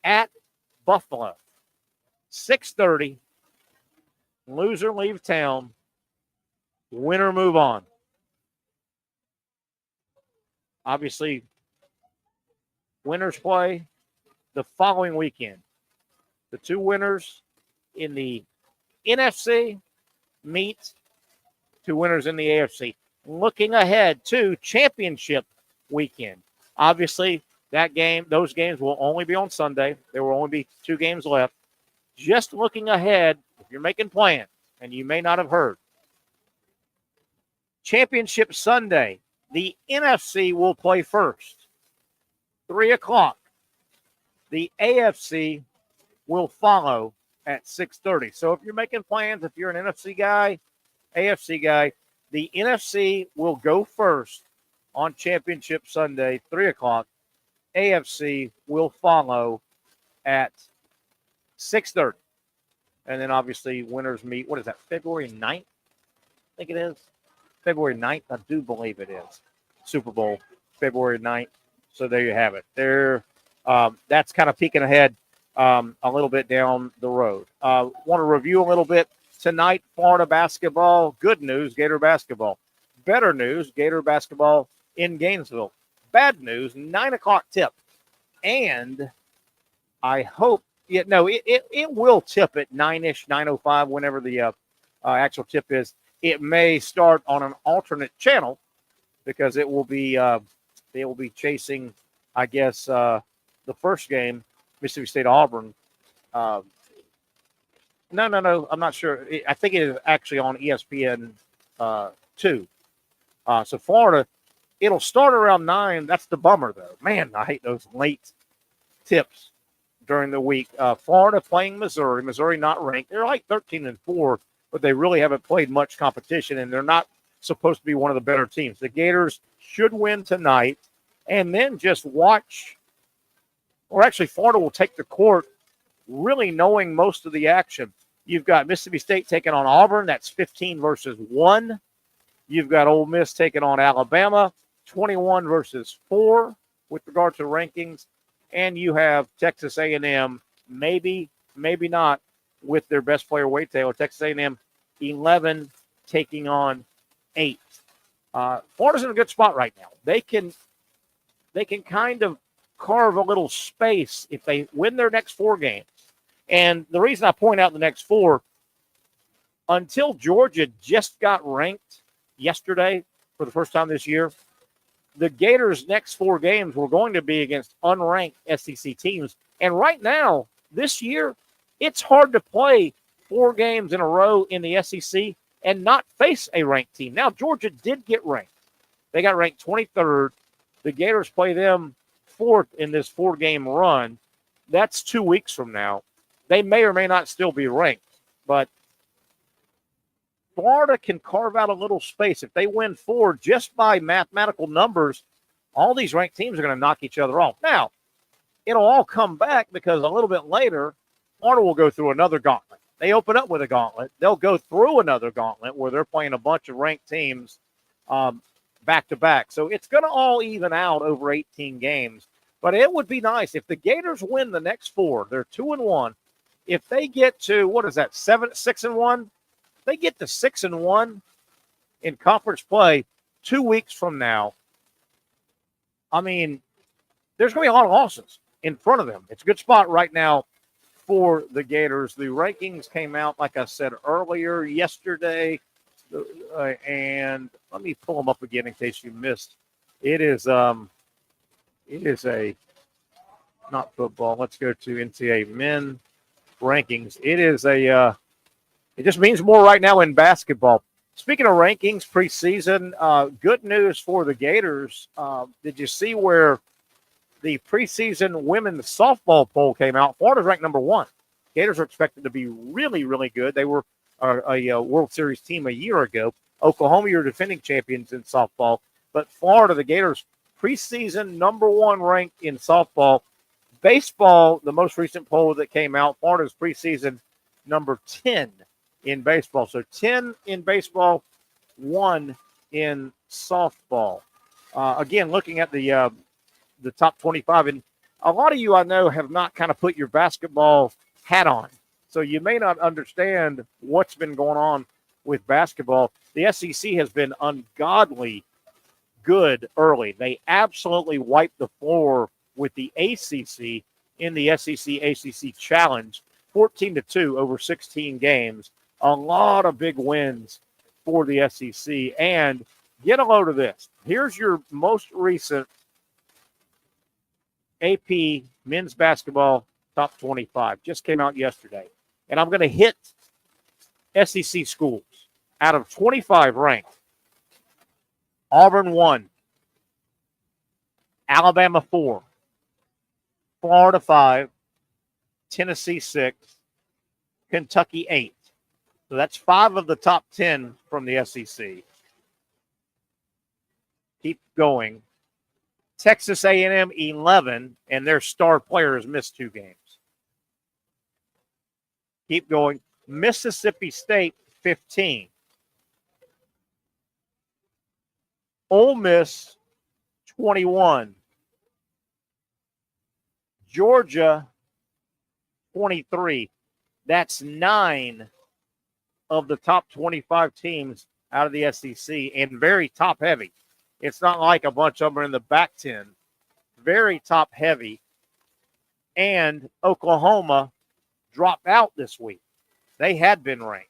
at Buffalo. 6:30. Loser leave town. Winner move on. Obviously, winners play the following weekend. The 2 winners in the NFC meet 2 winners in the AFC. Looking ahead to championship weekend. Obviously, those games will only be on Sunday. There will only be 2 games left. Just looking ahead, if you're making plans, and you may not have heard, Championship Sunday, the NFC will play first. 3 o'clock. The AFC will follow at 6:30. So if you're making plans, if you're an NFC guy, AFC guy, the NFC will go first on Championship Sunday, 3 o'clock. AFC will follow at 6:30. And then obviously winners meet, what is that, February 9th? I think it is. February 9th, I do believe it is. Super Bowl, February 9th. So there you have it. That's kind of peeking ahead a little bit down the road. Want to review a little bit tonight, Florida basketball. Good news, Gator basketball. Better news, Gator basketball in Gainesville. Bad news, 9 o'clock tip. And I hope, it will tip at 9-ish, 9:05, whenever the actual tip is. It may start on an alternate channel because it will be they will be chasing, I guess, the first game, Mississippi State Auburn. No, I'm not sure. I think it is actually on ESPN 2. So Florida, it'll start around 9. That's the bummer, though. Man, I hate those late tips during the week. Florida playing Missouri. Missouri not ranked. They're like 13-4, but they really haven't played much competition, and they're not supposed to be one of the better teams. The Gators should win tonight, and then just watch. Or actually, Florida will take the court, really knowing most of the action. You've got Mississippi State taking on Auburn. That's 15 versus 1. You've got Ole Miss taking on Alabama, 21 versus 4 with regard to rankings. And you have Texas A&M, maybe not, with their best player weight table. Texas A&M 11 taking on 8. Florida's in a good spot right now. They can kind of carve a little space if they win their next 4 games. And the reason I point out the next 4, until Georgia just got ranked yesterday for the first time this year, the Gators' next 4 games were going to be against unranked SEC teams. And right now, this year, it's hard to play 4 games in a row in the SEC and not face a ranked team. Now, Georgia did get ranked. They got ranked 23rd. The Gators play them 4th in this 4-game run. That's 2 weeks from now. They may or may not still be ranked, but Florida can carve out a little space. If they win 4 just by mathematical numbers, all these ranked teams are going to knock each other off. Now, it'll all come back because a little bit later, Florida will go through another gauntlet. They open up with a gauntlet. They'll go through another gauntlet where they're playing a bunch of ranked teams back-to-back. So it's going to all even out over 18 games. But it would be nice if the Gators win the next 4. They're 2-1. If they get to, 6-1? They get to 6-1 in conference play 2 weeks from now. I mean, there's going to be a lot of losses in front of them. It's a good spot right now for the Gators. The rankings came out, like I said earlier, yesterday. And let me pull them up again in case you missed. It is a not football. Let's go to NCAA men rankings. It is it just means more right now in basketball. Speaking of rankings, preseason, good news for the Gators. Did you see where the preseason women's softball poll came out? Florida's ranked number 1. Gators are expected to be really, really good. They were a World Series team a year ago. Oklahoma, you're defending champions in softball. But Florida, the Gators, preseason number 1 ranked in softball. Baseball, the most recent poll that came out, Florida's preseason number 10 in baseball. So 10 in baseball, 1 in softball. Again, looking at the top 25, and a lot of you I know have not kind of put your basketball hat on. So you may not understand what's been going on with basketball. The SEC has been ungodly good early. They absolutely wiped the floor with the ACC in the SEC-ACC Challenge, 14-2 over 16 games. A lot of big wins for the SEC. And get a load of this. Here's your most recent AP men's basketball top 25. Just came out yesterday. And I'm going to hit SEC schools. Out of 25 ranked, Auburn 1, Alabama 4, Florida 5, Tennessee 6, Kentucky 8. So that's 5 of the top 10 from the SEC. Keep going. Texas A&M 11, and their star player has missed 2 games. Keep going. Mississippi State 15. Ole Miss 21. Georgia, 23. That's 9 of the top 25 teams out of the SEC, and very top heavy. It's not like a bunch of them are in the back 10. Very top heavy. And Oklahoma dropped out this week. They had been ranked.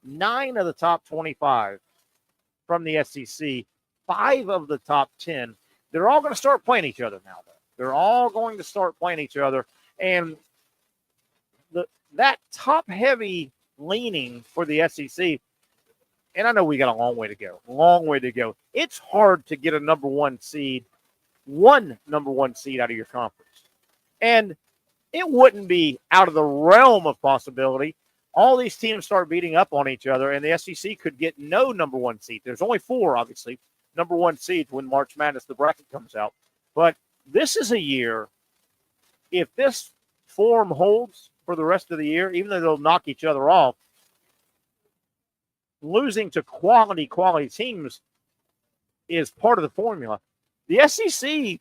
9 of the top 25 from the SEC, 5 of the top 10. They're all going to start playing each other now, though. They're all going to start playing each other. And that top-heavy leaning for the SEC, and I know we got a long way to go. It's hard to get a number one seed out of your conference. And it wouldn't be out of the realm of possibility. All these teams start beating up on each other, and the SEC could get no number one seed. There's only 4, obviously, number one seeds when March Madness, the bracket comes out. But this is a year, if this form holds for the rest of the year, even though they'll knock each other off, losing to quality teams is part of the formula. The SEC,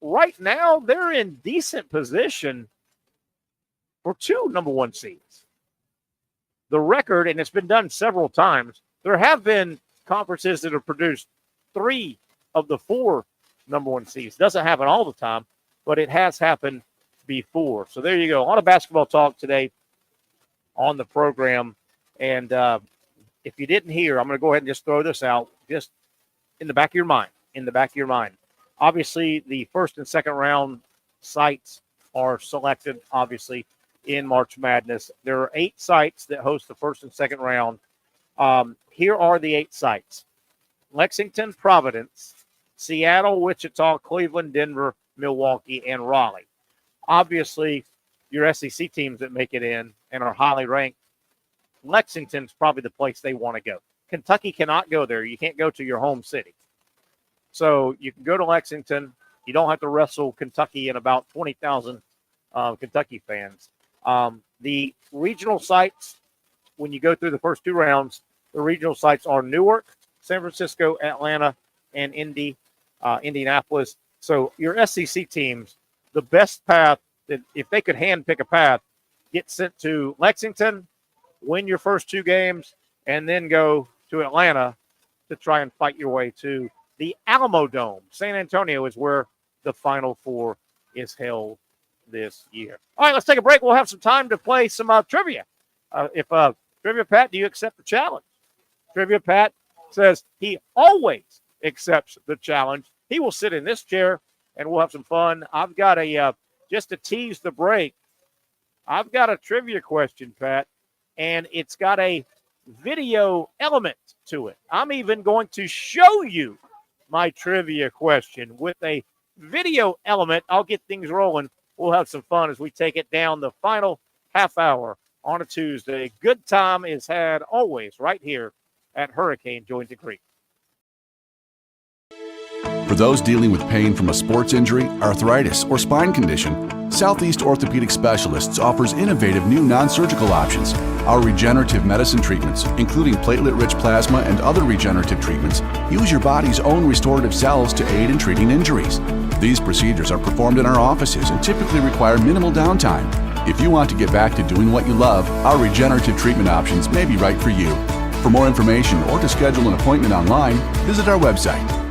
right now, they're in decent position for 2 number one seeds. The record, and it's been done several times, there have been conferences that have produced 3 of the 4 number one seeds. Doesn't happen all the time, but it has happened before. So there you go. A lot of basketball talk today on the program. And if you didn't hear, I'm going to go ahead and just throw this out, just in the back of your mind. Obviously, the first and second round sites are selected, obviously, in March Madness. There are 8 sites that host the first and second round. Here are the 8 sites: Lexington, Providence, Seattle, Wichita, Cleveland, Denver, Milwaukee, and Raleigh. Obviously, your SEC teams that make it in and are highly ranked, Lexington's probably the place they want to go. Kentucky cannot go there. You can't go to your home city. So you can go to Lexington. You don't have to wrestle Kentucky and about 20,000 Kentucky fans. The regional sites, when you go through the first 2 rounds, the regional sites are Newark, San Francisco, Atlanta, and Indianapolis. So your SEC teams, the best path, that if they could handpick a path, get sent to Lexington, win your first 2 games, and then go to Atlanta to try and fight your way to the Alamo Dome. San Antonio is where the Final Four is held this year. All right, let's take a break. We'll have some time to play some trivia. Trivia Pat, do you accept the challenge? Trivia Pat says he always accepts the challenge. He will sit in this chair, and we'll have some fun. I've got just to tease the break, I've got a trivia question, Pat, and it's got a video element to it. I'm even going to show you my trivia question with a video element. I'll get things rolling. We'll have some fun as we take it down the final half hour on a Tuesday. Good time is had always right here at Hurricane Joint and Creek. For those dealing with pain from a sports injury, arthritis, or spine condition, Southeast Orthopedic Specialists offers innovative new non-surgical options. Our regenerative medicine treatments, including platelet-rich plasma and other regenerative treatments, use your body's own restorative cells to aid in treating injuries. These procedures are performed in our offices and typically require minimal downtime. If you want to get back to doing what you love, our regenerative treatment options may be right for you. For more information or to schedule an appointment online, visit our website.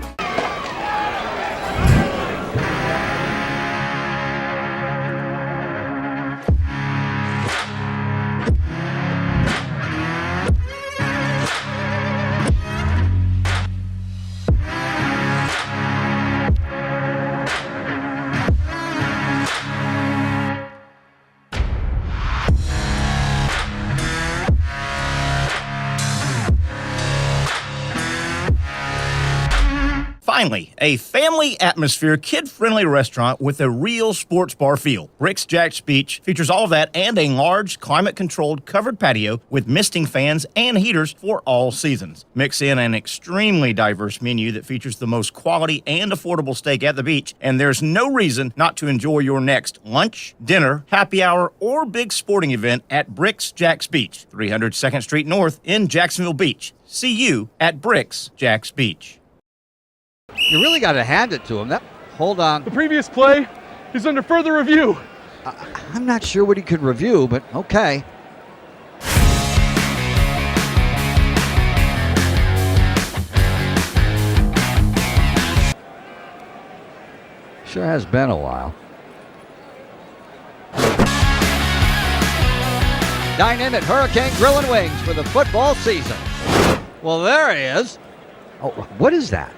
Finally, a family atmosphere, kid-friendly restaurant with a real sports bar feel. Rick's Jack's Beach features all of that and a large, climate-controlled covered patio with misting fans and heaters for all seasons. Mix in an extremely diverse menu that features the most quality and affordable steak at the beach, and there's no reason not to enjoy your next lunch, dinner, happy hour, or big sporting event at Rick's Jack's Beach, 300 2nd Street North in Jacksonville Beach. See you at Rick's Jack's Beach. You really got to hand it to him. Hold on. The previous play, He's under further review. I'm not sure what he could review, but okay. Sure has been a while. Dynamic Hurricane Grill and Wings for the football season. Well, there he is. Oh, what is that?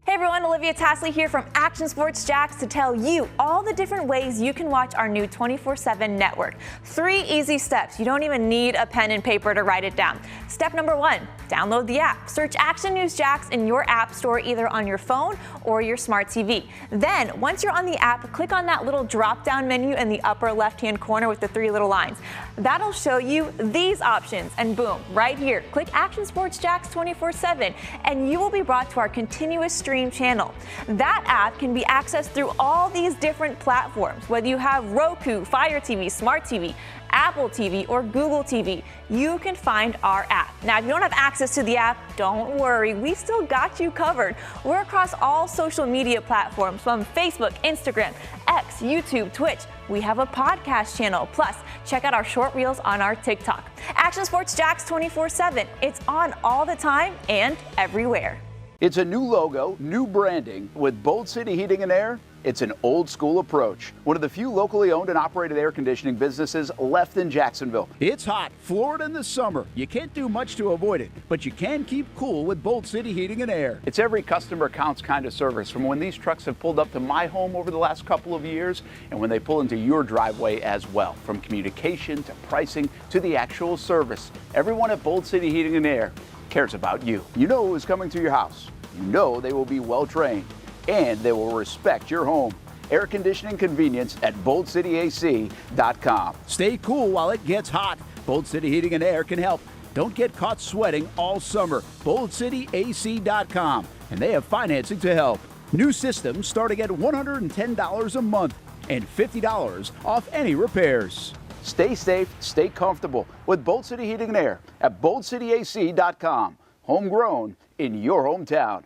Hey everyone, Olivia Tasley here from Action Sports Jacks to tell you all the different ways you can watch our new 24/7 network. 3 easy steps. You don't even need a pen and paper to write it down. Step number 1, download the app. Search Action News Jacks in your app store either on your phone or your smart TV. Then, once you're on the app, click on that little drop-down menu in the upper left-hand corner with the 3 little lines. That'll show you these options, and boom, right here, click Action Sports Jacks 24/7, and you will be brought to our continuous stream channel. That app can be accessed through all these different platforms, whether you have Roku, Fire TV, Smart TV, Apple TV, or Google TV. You can find our app. Now, if you don't have access to the app, don't worry, we still got you covered. We're across all social media platforms from Facebook, Instagram, X, YouTube, Twitch. We have a podcast channel. Plus, check out our short reels on our TikTok. Action Sports Jacks 24/7. It's on all the time and everywhere. It's a new logo, new branding. With Bold City Heating and Air, it's an old school approach. One of the few locally owned and operated air conditioning businesses left in Jacksonville. It's hot, Florida in the summer. You can't do much to avoid it, but you can keep cool with Bold City Heating and Air. It's every customer counts kind of service, from when these trucks have pulled up to my home over the last couple of years and when they pull into your driveway as well. From communication to pricing to the actual service, everyone at Bold City Heating and Air cares about you. You know who is coming to your house. You know they will be well trained and they will respect your home. Air conditioning convenience at boldcityac.com. Stay cool while it gets hot. Bold City Heating and Air can help. Don't get caught sweating all summer. boldcityac.com, and they have financing to help. New systems starting at $110 a month and $50 off any repairs. Stay safe, stay comfortable with Bold City Heating and Air at boldcityac.com. Homegrown in your hometown.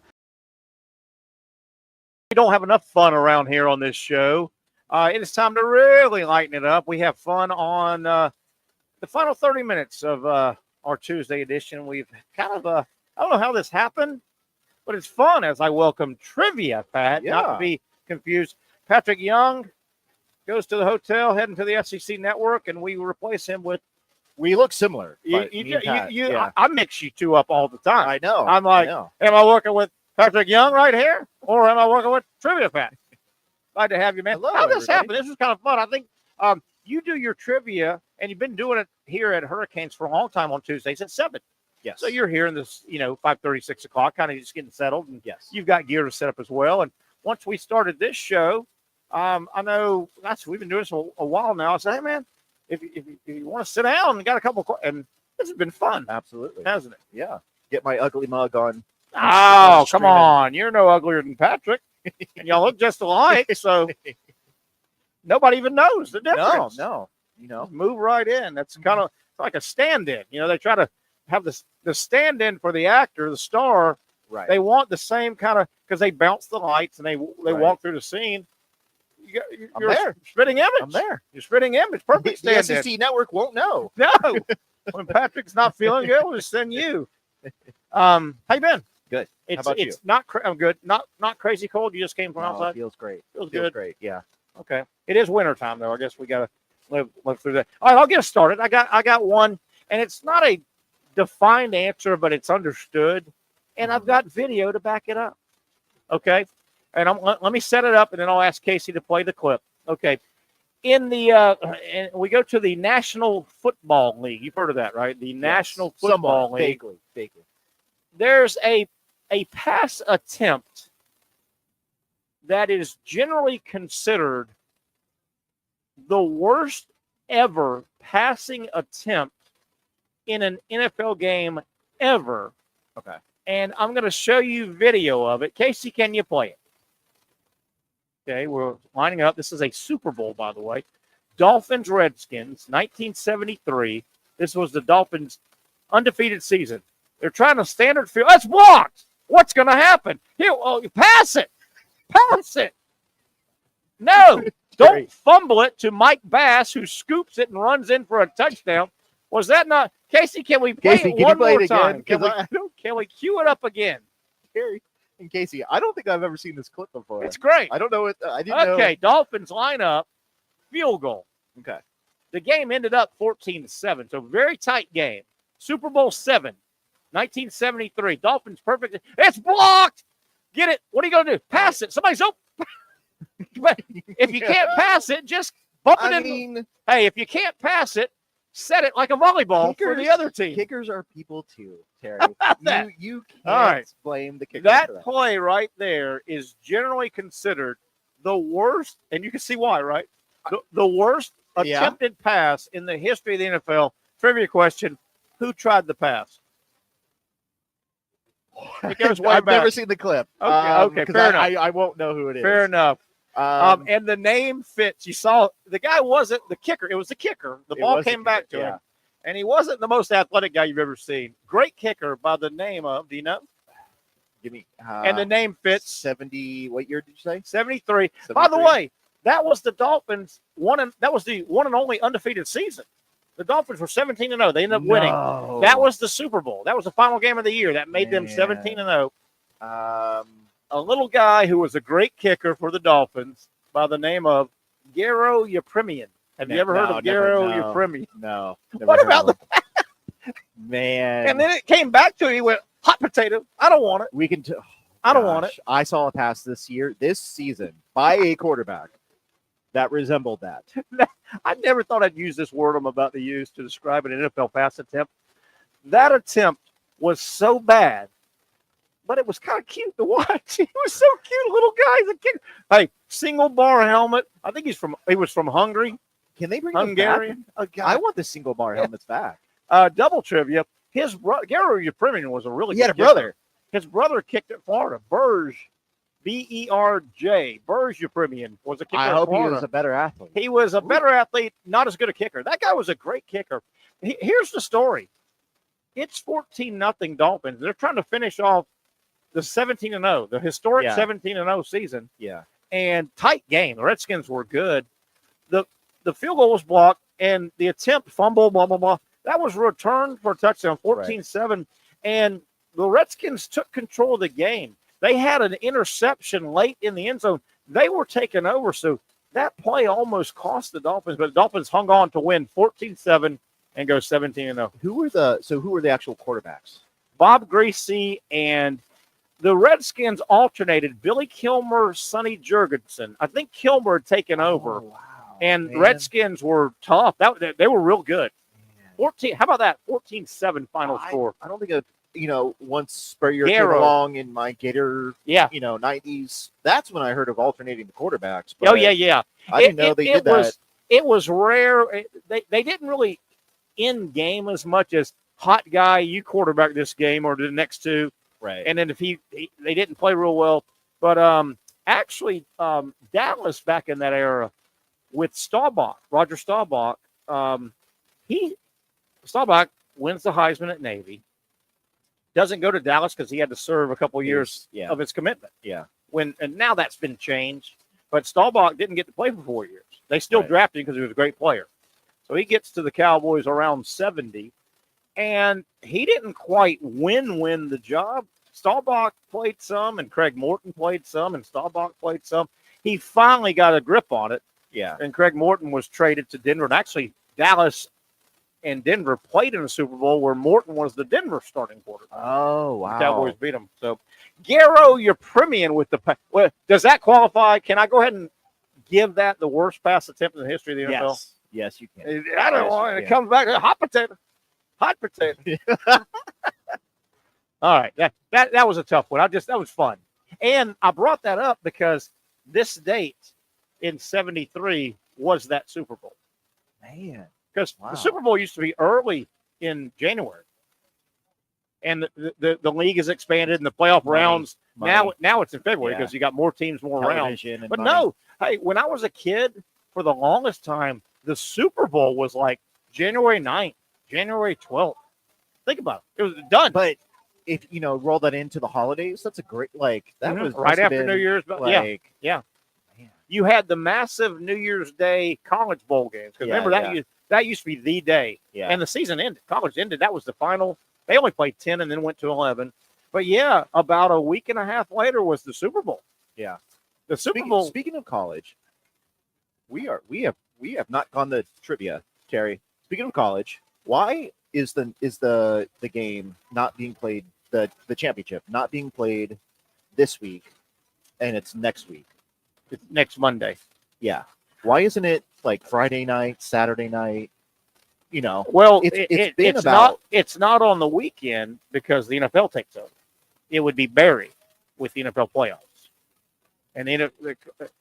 We don't have enough fun around here on this show. It is time to really lighten it up. We have fun on the final 30 minutes of our Tuesday edition. We've kind of, I don't know how this happened, but it's fun as I welcome trivia, Pat, not to be confused. Patrick Young goes to the hotel, heading to the SEC network, and we replace him with. We look similar. I mix you two up all the time. I know. I'm like, am I working with Patrick Young right here, or am I working with Trivia Pat? Glad to have you, man. Hello, how this everybody. happened? This is kind of fun. I think you do your trivia, and you've been doing it here at Hurricanes for a long time on Tuesdays at 7. Yes. So you're here in this, 5:30, 6 o'clock, kind of just getting settled. And yes. You've got gear to set up as well. And once we started this show, I know, we've been doing this for a while now. I said, hey, man, if you want to sit down and got a couple of, and this has been fun. Absolutely. Hasn't it? Yeah. Get my ugly mug on. Oh, come on. You're no uglier than Patrick. And y'all look just alike. So nobody even knows the difference. No. Just move right in. That's kind of like a stand-in. They try to have the stand-in for the actor, the star. Right. They want the same kind of, because they bounce the lights and they walk through the scene. You're there. Spitting image. I'm there. You're spitting image. Perfect The stand-in. SEC network won't know. No. When Patrick's not feeling good, we'll just send you. How you been? Good. How about you? Not I'm good. Not crazy cold. You just came from outside. It feels great. Feels good. Great. Yeah. Okay. It is winter time though. I guess we gotta live through that. All right, I'll get us started. I got one, and it's not a defined answer, but it's understood, and I've got video to back it up. Okay. And let me set it up, and then I'll ask Casey to play the clip. Okay. In the and we go to the National Football League. You've heard of that, right? The National Football League. Vaguely. There's a pass attempt that is generally considered the worst ever passing attempt in an NFL game ever. Okay. And I'm going to show you video of it. Casey, can you play it? Okay, we're lining up. This is a Super Bowl, by the way. Dolphins, Redskins, 1973. This was the Dolphins' undefeated season. They're trying to standard field. That's blocked. What's going to happen? Here, pass it. Pass it. No, don't fumble it to Mike Bass, who scoops it and runs in for a touchdown. Was that not Casey? Can we play it one more time? Can we cue it up again? Terry and Casey, I don't think I've ever seen this clip before. It's great. I don't know it. I didn't know. Okay, Dolphins line up, field goal. Okay. The game ended up 14-7, so very tight game. Super Bowl 7, 1973. Dolphins perfect. It's blocked. Get it. What are you going to do? Pass it. Somebody's open. If you can't pass it, just bump it in. Hey, if you can't pass it, set it like a volleyball for the other team. Kickers are people too, Terry. You can't All right. blame the kicker. That play right there is generally considered the worst, and you can see why, right? The worst attempted pass in the history of the NFL. Trivia question: who tried the pass? It goes way I've back. never seen the clip. Okay, fair enough. I won't know who it is. Fair enough. And the name fits. You saw the guy wasn't the kicker. It was the kicker. The ball came back to him. And he wasn't the most athletic guy you've ever seen. Great kicker by the name of, do you know? Give me. And the name fits. 70, what year did you say? 73. By the way, that was the Dolphins' that was the one and only undefeated season. The Dolphins were 17-0. They ended up winning. That was the Super Bowl. That was the final game of the year. That made them 17-0. A little guy who was a great kicker for the Dolphins by the name of Garo Yepremian. Have you ever heard of Garo Yepremian? No. What about the man? And then it came back to him. He went, hot potato. I don't want it. We can. I don't want it. I saw a pass this season by a quarterback that resembled that. I never thought I'd use this word I'm about to use to describe an NFL pass attempt. That attempt was so bad, but it was kind of cute to watch. He was so cute, little guy. He's a kid. Hey, single bar helmet. I think he was from Hungary. Can they bring Hungarian? Him back? I want the single bar helmets back. Double trivia. His brother, Garo Yepremian, was a really good had a kicker. brother. His brother kicked at Florida. Berj, B-E-R-J. Berj Yepremian was a kicker I at hope Florida. he was a better athlete. He was a better athlete, not as good a kicker. That guy was a great kicker. Here's the story. It's 14-0 Dolphins. They're trying to finish off the 17-0, the historic 17-0 season. Yeah. And tight game. The Redskins were good. The field goal was blocked, and the attempt, fumble, blah, blah, blah. That was returned for a touchdown, 14-7. And the Redskins took control of the game. They had an interception late in the end zone. They were taken over, so that play almost cost the Dolphins, but the Dolphins hung on to win 14-7 and go 17-0. Who were the actual quarterbacks? Bob Greasy and the Redskins alternated Billy Kilmer, Sonny Jurgensen. I think Kilmer had taken over. Wow, and Redskins were tough. They were real good. 14. How about that? 14-7 final score. I don't think once Spurrier came along in my Gator, 90s. That's when I heard of alternating the quarterbacks. But yeah. I didn't know they did that. It was rare. They didn't really in game as much as hot guy, you quarterback this game or the next two. Right. And then if they didn't play real well. But actually, Dallas back in that era with Staubach, Roger Staubach, Staubach wins the Heisman at Navy. Doesn't go to Dallas because he had to serve a couple years of his commitment. Yeah. And now that's been changed. But Staubach didn't get to play for 4 years. They still drafted him because he was a great player. So he gets to the Cowboys around 70. And he didn't quite win the job. Staubach played some, and Craig Morton played some, and Staubach played some. He finally got a grip on it. Yeah. And Craig Morton was traded to Denver. And actually, Dallas and Denver played in the Super Bowl where Morton was the Denver starting quarterback. Oh, wow. The Cowboys beat him. So, Garo Yepremian with well, does that qualify? Can I go ahead and give that the worst pass attempt in the history of the NFL? Yes, you can. I don't know. It comes back. Hot potato. Hot potato. All right. That was a tough one. That was fun. And I brought that up because this date in 73 was that Super Bowl. Man. Because the Super Bowl used to be early in January. And the league is expanded and the playoff rounds. Now it's in February because you got more teams, more rounds. But no, hey, when I was a kid, for the longest time, the Super Bowl was like January 9th, January 12th. Think about it. It was done. But if, roll that into the holidays, that's a great, that was right after New Year's. Yeah. Man. You had the massive New Year's Day college bowl games. Because remember, that used to be the day. Yeah. And the season ended. College ended. That was the final. They only played 10 and then went to 11. But, yeah, about a week and a half later was the Super Bowl. Yeah. The Super Bowl. Speaking of college, we have not gone to trivia, Terry. Speaking of college, why is the game not being played, the championship not being played this week, and it's next week? It's next Monday. Yeah. Why isn't it like Friday night, Saturday night? You know. Well, it's not on the weekend because the NFL takes over. It would be buried with the NFL playoffs. And then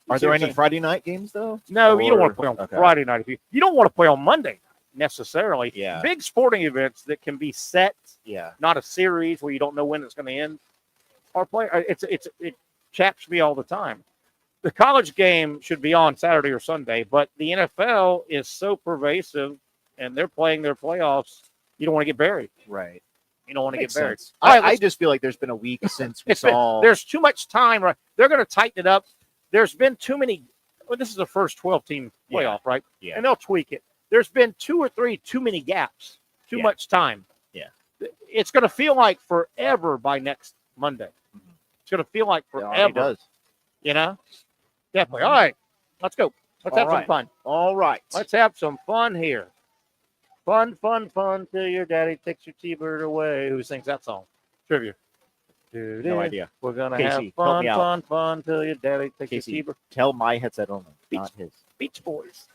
are there any Friday night games though? No, you don't want to play on Friday night. You don't want to play on Monday night necessarily. Yeah. Big sporting events that can be set. Yeah. Not a series where you don't know when it's going to end. It chaps me all the time. The college game should be on Saturday or Sunday, but the NFL is so pervasive, and they're playing their playoffs. You don't want to get buried. Right. You don't want to get buried. I just feel like there's been a week since we saw. There's too much time. Right? They're going to tighten it up. There's been too many. Well, this is the first 12-team playoff, right? Yeah. And they'll tweak it. There's been 2 or 3 too many gaps. Too much time. Yeah. It's going to feel like forever by next Monday. It's going to feel like forever. It does. You know? Definitely. All right. Let's go. Let's have some fun. All right. Let's have some fun here. Fun, fun, fun till your daddy takes your T-bird away. Who sings that song? Trivia. No idea. We're going to Casey, have fun, fun, fun till your daddy takes your Casey, T-bird. tell my headset only, not his. Beach Boys.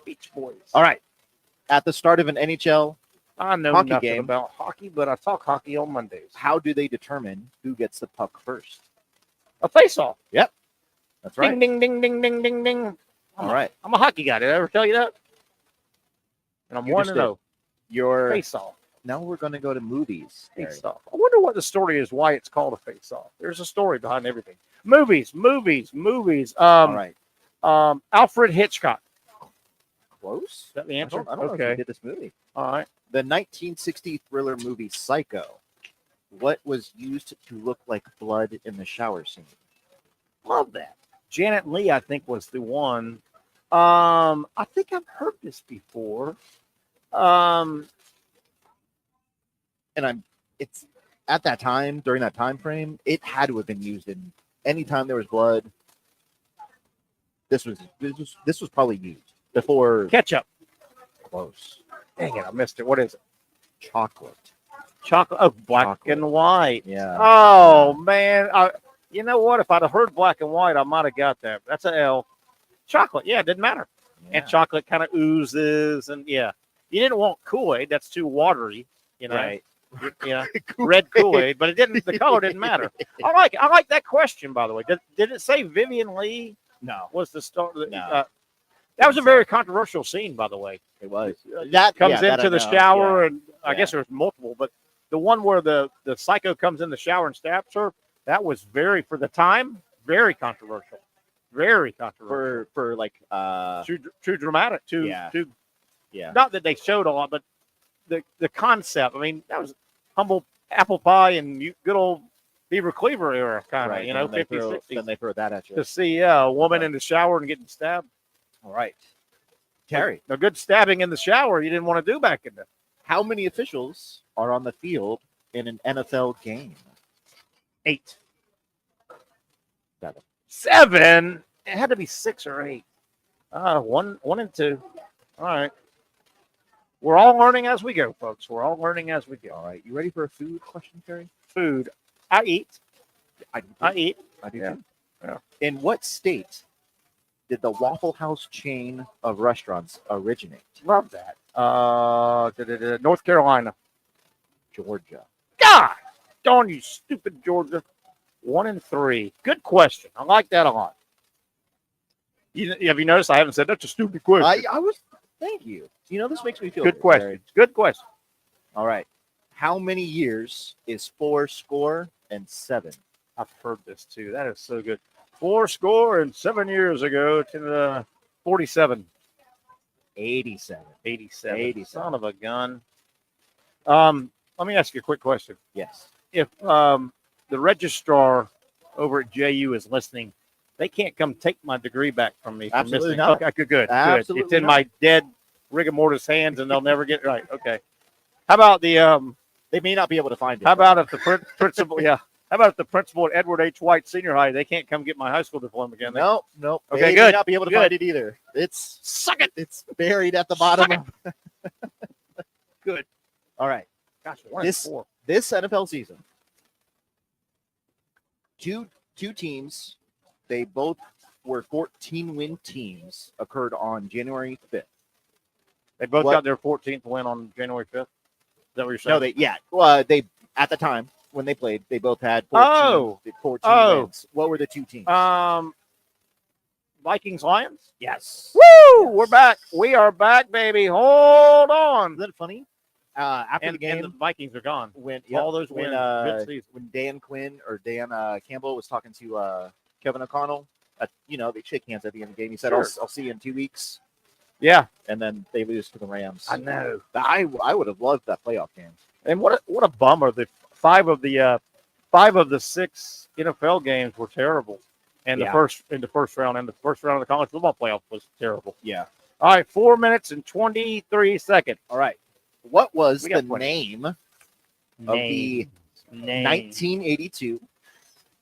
Beach Boys. All right. At the start of an NHL I know hockey nothing game, about hockey, but I talk hockey on Mondays. how do they determine who gets the puck first? A face-off. Yep. That's right. Ding, ding, ding, ding, ding, ding, ding. All right. I'm a hockey guy. Did I ever tell you that? And I'm You 1-0. Your Face-off. Now we're going to go to movies. Terry. Face-off. I wonder what the story is, why it's called a face-off. There's a story behind everything. Movies. All right. Alfred Hitchcock. Close. Is that the answer? I don't know if you did this movie. All right. The 1960 thriller movie Psycho. What was used to look like blood in the shower scene? Love that. Janet Leigh, I think, was the one. I think I've heard this before. And it's at that time, during that time frame, it had to have been used in any time there was blood. This was probably used before Ketchup. Close. Dang it, I missed it. What is it? Chocolate. Chocolate. Oh, black and white. Yeah. Oh, man. You know what? If I'd have heard black and white, I might have got that. That's an L. Chocolate. Yeah, it didn't matter. Yeah. And chocolate kind of oozes. And, yeah. You didn't want Kool-Aid. That's too watery. You know? Right. Yeah. Red Kool-Aid. But the color didn't matter. I like that question, by the way. Did it say Vivian Leigh? No. Was the star? No. That was a very controversial scene, by the way. It was. That comes that into I the know. shower, Yeah. and I guess there's multiple, but the one where the psycho comes in the shower and stabs her, that was for the time, very controversial. Very controversial. For like Too dramatic. Too. Yeah. Not that they showed a lot, but the concept. I mean, that was humble apple pie and good old Beaver Cleaver era kind of, Right. 50s, 60s. Then they throw that at you. To see a woman in the shower and getting stabbed. All right. Terry. A good stabbing in the shower you didn't want to do back in the. How many officials are on the field in an NFL game? 8. 7. 7? It had to be 6 or 8. 1 and 2. All right. We're all learning as we go, folks. We're all learning as we go. All right. You ready for a food question, Terry? Food. I eat. I eat. I do Yeah. too. Yeah. In what state did the Waffle House chain of restaurants originate? Love that. North Carolina. Georgia. God darn you, stupid Georgia. 1 and 3. Good question. I like that a lot. Have you noticed I haven't said that's a stupid question? I was. Thank you. You know, this makes me feel Good question. Terry. Good question. All right. How many years is 4 and 7? I've heard this too. That is so good. 4 years ago to 47. 87. 87. Son of a gun. Let me ask you a quick question. Yes. If the registrar over at JU is listening, They can't come take my degree back from me. Absolutely for not. Okay, good. Absolutely It's in not. my dead rigor mortis hands, and they'll never get it right. Okay. How about the They may not be able to find it. How about if the principal? Yeah. How about if the principal at Edward H. White Senior High? They can't come get my high school diploma again. No. Okay, They good. may not be able to find it either. It's Suck it. It's buried at the bottom. Good. All right. Gosh, This NFL season, two teams, they both were 14-win teams, occurred on January 5th. They both got their 14th win on January 5th. Is that what you're saying? No, they at the time when they played, they both had 14 wins. What were the two teams? Vikings, Lions. Yes. Woo! Yes. We're back. We are back, baby. Hold on. Isn't that funny? After the game, and the Vikings are gone. All those wins. Good season. When Dan Campbell was talking to Kevin O'Connell, they shake hands at the end of the game. He said, Sure. I'll see you in 2 weeks. Yeah. And then they lose to the Rams. I know. I would have loved that playoff game. And what a bummer. The five of the 6 NFL games were terrible. And the first round of the college football playoff was terrible. Yeah. All right, 4 minutes and 23 seconds. All right. What was the name of the 1982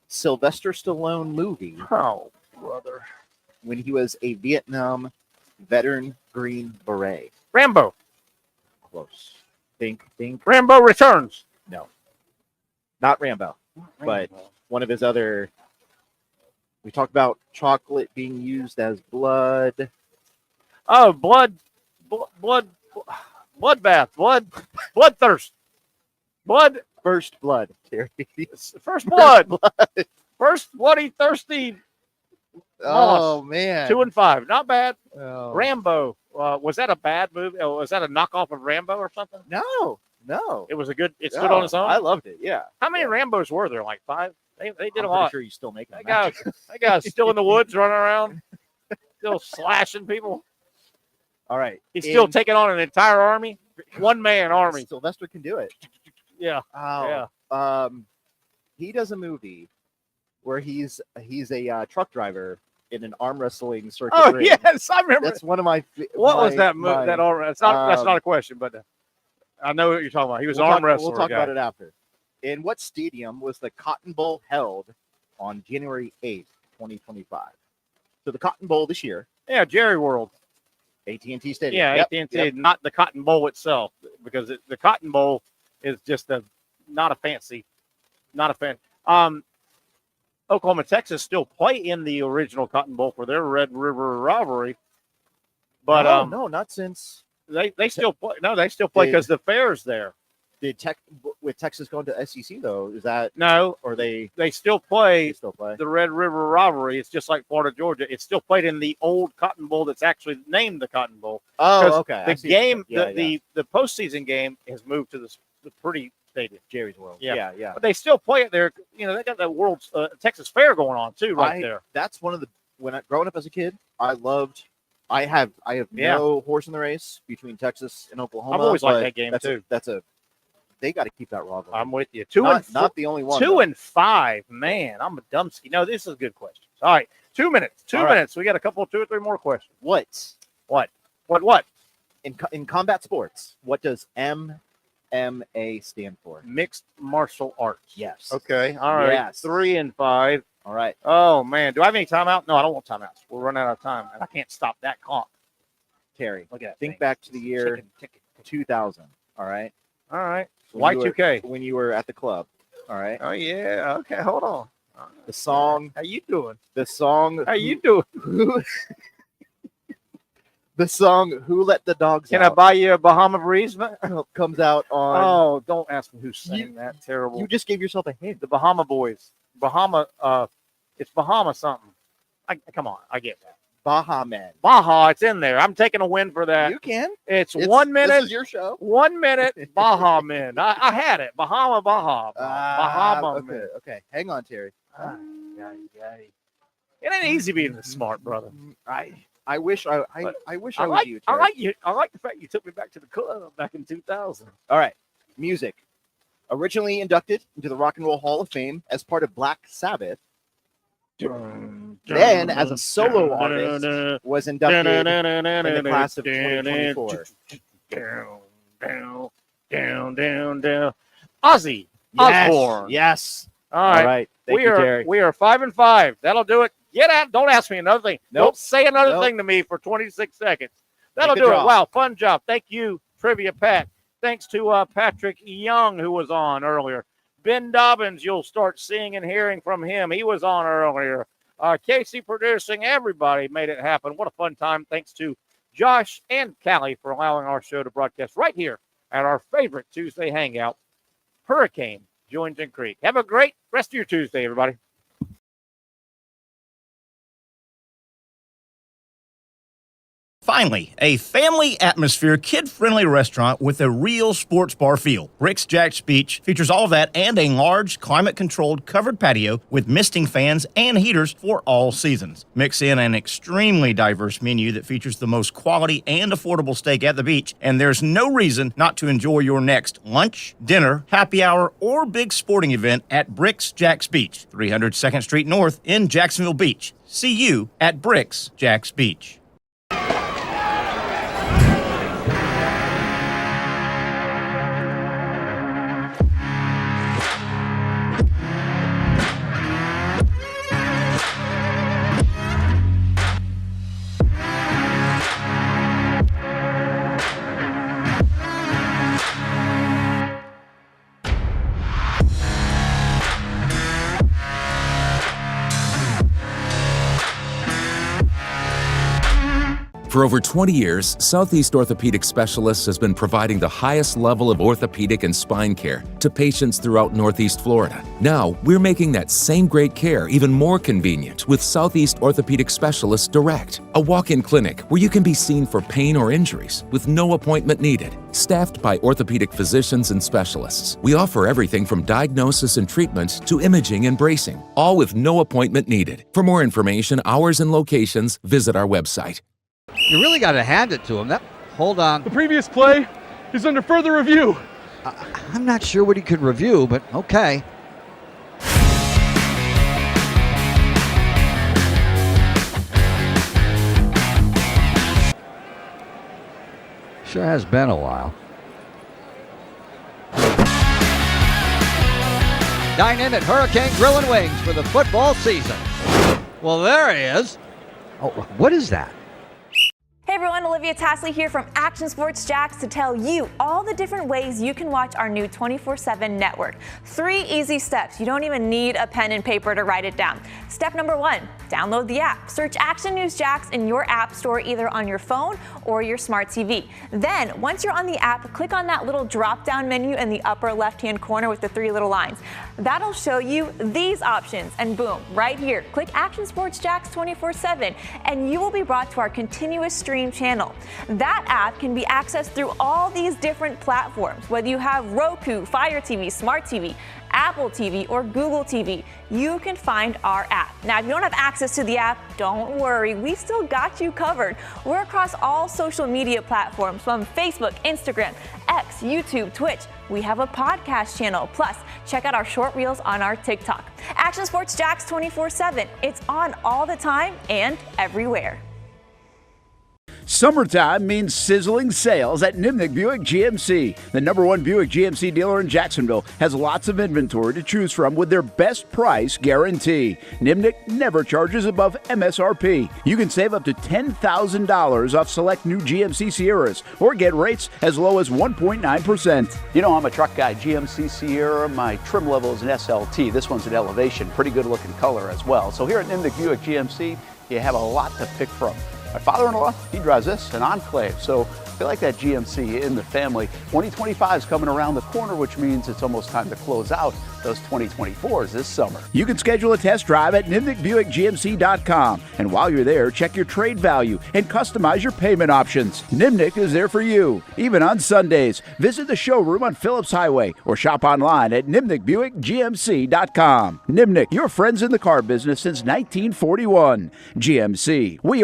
Sylvester Stallone movie? Oh, brother. When he was a Vietnam veteran Green Beret. Rambo. Close. Think. Rambo Returns. No. Not Rambo. But one of his other. We talked about chocolate being used as blood. Oh, bloodbath, bloodthirst, First blood. first blood, first bloody thirsty. Oh man, 2 and 5, not bad. Oh. Rambo, was that a bad movie? Oh, was that a knockoff of Rambo or something? No. It was a good. It stood on its own. I loved it. Yeah. How many Rambos were there? Like 5. They did a I'm lot. pretty sure you still make them. That guy's still in the woods running around, still slashing people. All right. He's still taking on an entire army. One-man army. Sylvester can do it. Yeah. Oh. Yeah. He does a movie where he's a truck driver in an arm wrestling circuit. Oh ring. yes, I remember. That's one of my. What was that movie? That arm? That's not a question, but I know what you're talking about. He was an arm wrestler. We'll talk about it after. In what stadium was the Cotton Bowl held on January 8th, 2025? So the Cotton Bowl this year. Yeah, Jerry World. AT&T Stadium. Yeah, AT&T, not the Cotton Bowl itself, because the Cotton Bowl is just not a fancy. Oklahoma, Texas still play in the original Cotton Bowl for their Red River rivalry, but no, not since they still play. No, they still play because the fair's there. Did with Texas going to SEC though? Is that no? Or they still play? They still play the Red River rivalry. It's just like Florida, Georgia. It's still played in the old Cotton Bowl that's actually named the Cotton Bowl. Oh, okay. The game, the postseason game has moved to the pretty stadium, Jerry's World. Yeah. But they still play it there. You know, they got that World's Texas Fair going on too, right there. That's one of the growing up as a kid, I have no horse in the race between Texas and Oklahoma. I've always liked that game too. They got to keep that rivalry. I'm with you. Not the only one. 2 and 5, man. I'm a dumpski. No, this is a good question. All right, 2 minutes. 2 minutes. We got a couple, 2 or 3 more questions. What? In combat sports, what does MMA stand for? Mixed martial arts. Yes. Okay. All right. Yes. 3 and 5. All right. Oh man, do I have any timeout? No, I don't want timeouts. We're running out of time, and I can't stop that clock. Terry, look at that. Think back to the year 2000. All right. All right. Y2K. When you were at the club. All right. Oh yeah. Okay. Hold on. The song. How you doing? The song. How you doing? The song "Who Let the Dogs Can Out" I buy you a Bahama Breeze? comes out on. Oh, don't ask me who sang that. Terrible. You just gave yourself a hint. The Bahama Boys. Bahama. It's Bahama something. Come on. I get that. Baha Man. Baja. It's in there. I'm taking a win for that. You can. It's 1 minute. This is your show. 1 minute. Baja Men. I had it. Bahama. Bahama. Men. Okay. Hang on, Terry. It ain't easy being this smart, brother. I wish I was you, Terry. I like you. I like the fact you took me back to the club back in 2000. All right. Music. Originally inducted into the Rock and Roll Hall of Fame as part of Black Sabbath. Dun, then as a solo artist was inducted in the class of 2024. Down. Ozzy Osbourne. Yes. All right. Thank you, Terry. We are 5-5. That'll do it. Get out. Don't ask me another thing. Nope. Don't say another thing to me for 26 seconds. That'll do it. Wow. Fun job. Thank you, Trivia Pat. Thanks to Patrick Young, who was on earlier. Ben Dobbins, you'll start seeing and hearing from him. He was on earlier. Casey producing. Everybody made it happen. What a fun time. Thanks to Josh and Callie for allowing our show to broadcast right here at our favorite Tuesday hangout, Hurricane Jointon Creek. Have a great rest of your Tuesday, everybody. Finally, a family atmosphere, kid-friendly restaurant with a real sports bar feel. Rick's Jack's Beach features all that and a large, climate-controlled covered patio with misting fans and heaters for all seasons. Mix in an extremely diverse menu that features the most quality and affordable steak at the beach, and there's no reason not to enjoy your next lunch, dinner, happy hour, or big sporting event at Rick's Jack's Beach, 300 2nd Street North in Jacksonville Beach. See you at Rick's Jack's Beach. For over 20 years, Southeast Orthopedic Specialists has been providing the highest level of orthopedic and spine care to patients throughout Northeast Florida. Now, we're making that same great care even more convenient with Southeast Orthopedic Specialists Direct, a walk-in clinic where you can be seen for pain or injuries with no appointment needed. Staffed by orthopedic physicians and specialists, we offer everything from diagnosis and treatment to imaging and bracing, all with no appointment needed. For more information, hours, and locations, visit our website. You really got to hand it to him. Hold on. The previous play is under further review. I'm not sure what he could review, but okay. Sure has been a while. Dine in at Hurricane Grill and Wings for the football season. Well, there he is. Oh, what is that? Hey everyone, Olivia Tasley here from Action Sports Jacks to tell you all the different ways you can watch our new 24/7 network. 3 easy steps. You don't even need a pen and paper to write it down. Step number 1, download the app. Search Action News Jacks in your app store either on your phone or your smart TV. Then, once you're on the app, click on that little drop-down menu in the upper left-hand corner with the 3 little lines. That'll show you these options, and boom, right here, click Action Sports Jacks 24/7, and you will be brought to our continuous stream channel. That app can be accessed through all these different platforms. Whether you have Roku, Fire TV, Smart TV, Apple TV, or Google TV, you can find our app. Now, if you don't have access to the app, don't worry, we still got you covered. We're across all social media platforms from Facebook, Instagram, X, YouTube, Twitch. We have a podcast channel. Plus, check out our short reels on our TikTok. Action Sports Jacks 24/7. It's on all the time and everywhere. Summertime means sizzling sales at Nimnick Buick GMC. The #1 Buick GMC dealer in Jacksonville has lots of inventory to choose from with their best price guarantee. Nimnick never charges above MSRP. You can save up to $10,000 off select new GMC Sierras or get rates as low as 1.9%. You know, I'm a truck guy. GMC Sierra, my trim level is an SLT. This one's an Elevation. Pretty good looking color as well. So here at Nimnick Buick GMC, you have a lot to pick from. My father-in-law, he drives this, an Enclave, so I feel like that GMC in the family. 2025 is coming around the corner, which means it's almost time to close out those 2024s this summer. You can schedule a test drive at NimnickBuickGMC.com, and while you're there, check your trade value and customize your payment options. Nimnick is there for you, even on Sundays. Visit the showroom on Phillips Highway or shop online at NimnickBuickGMC.com. Nimnick, your friends in the car business since 1941. GMC, we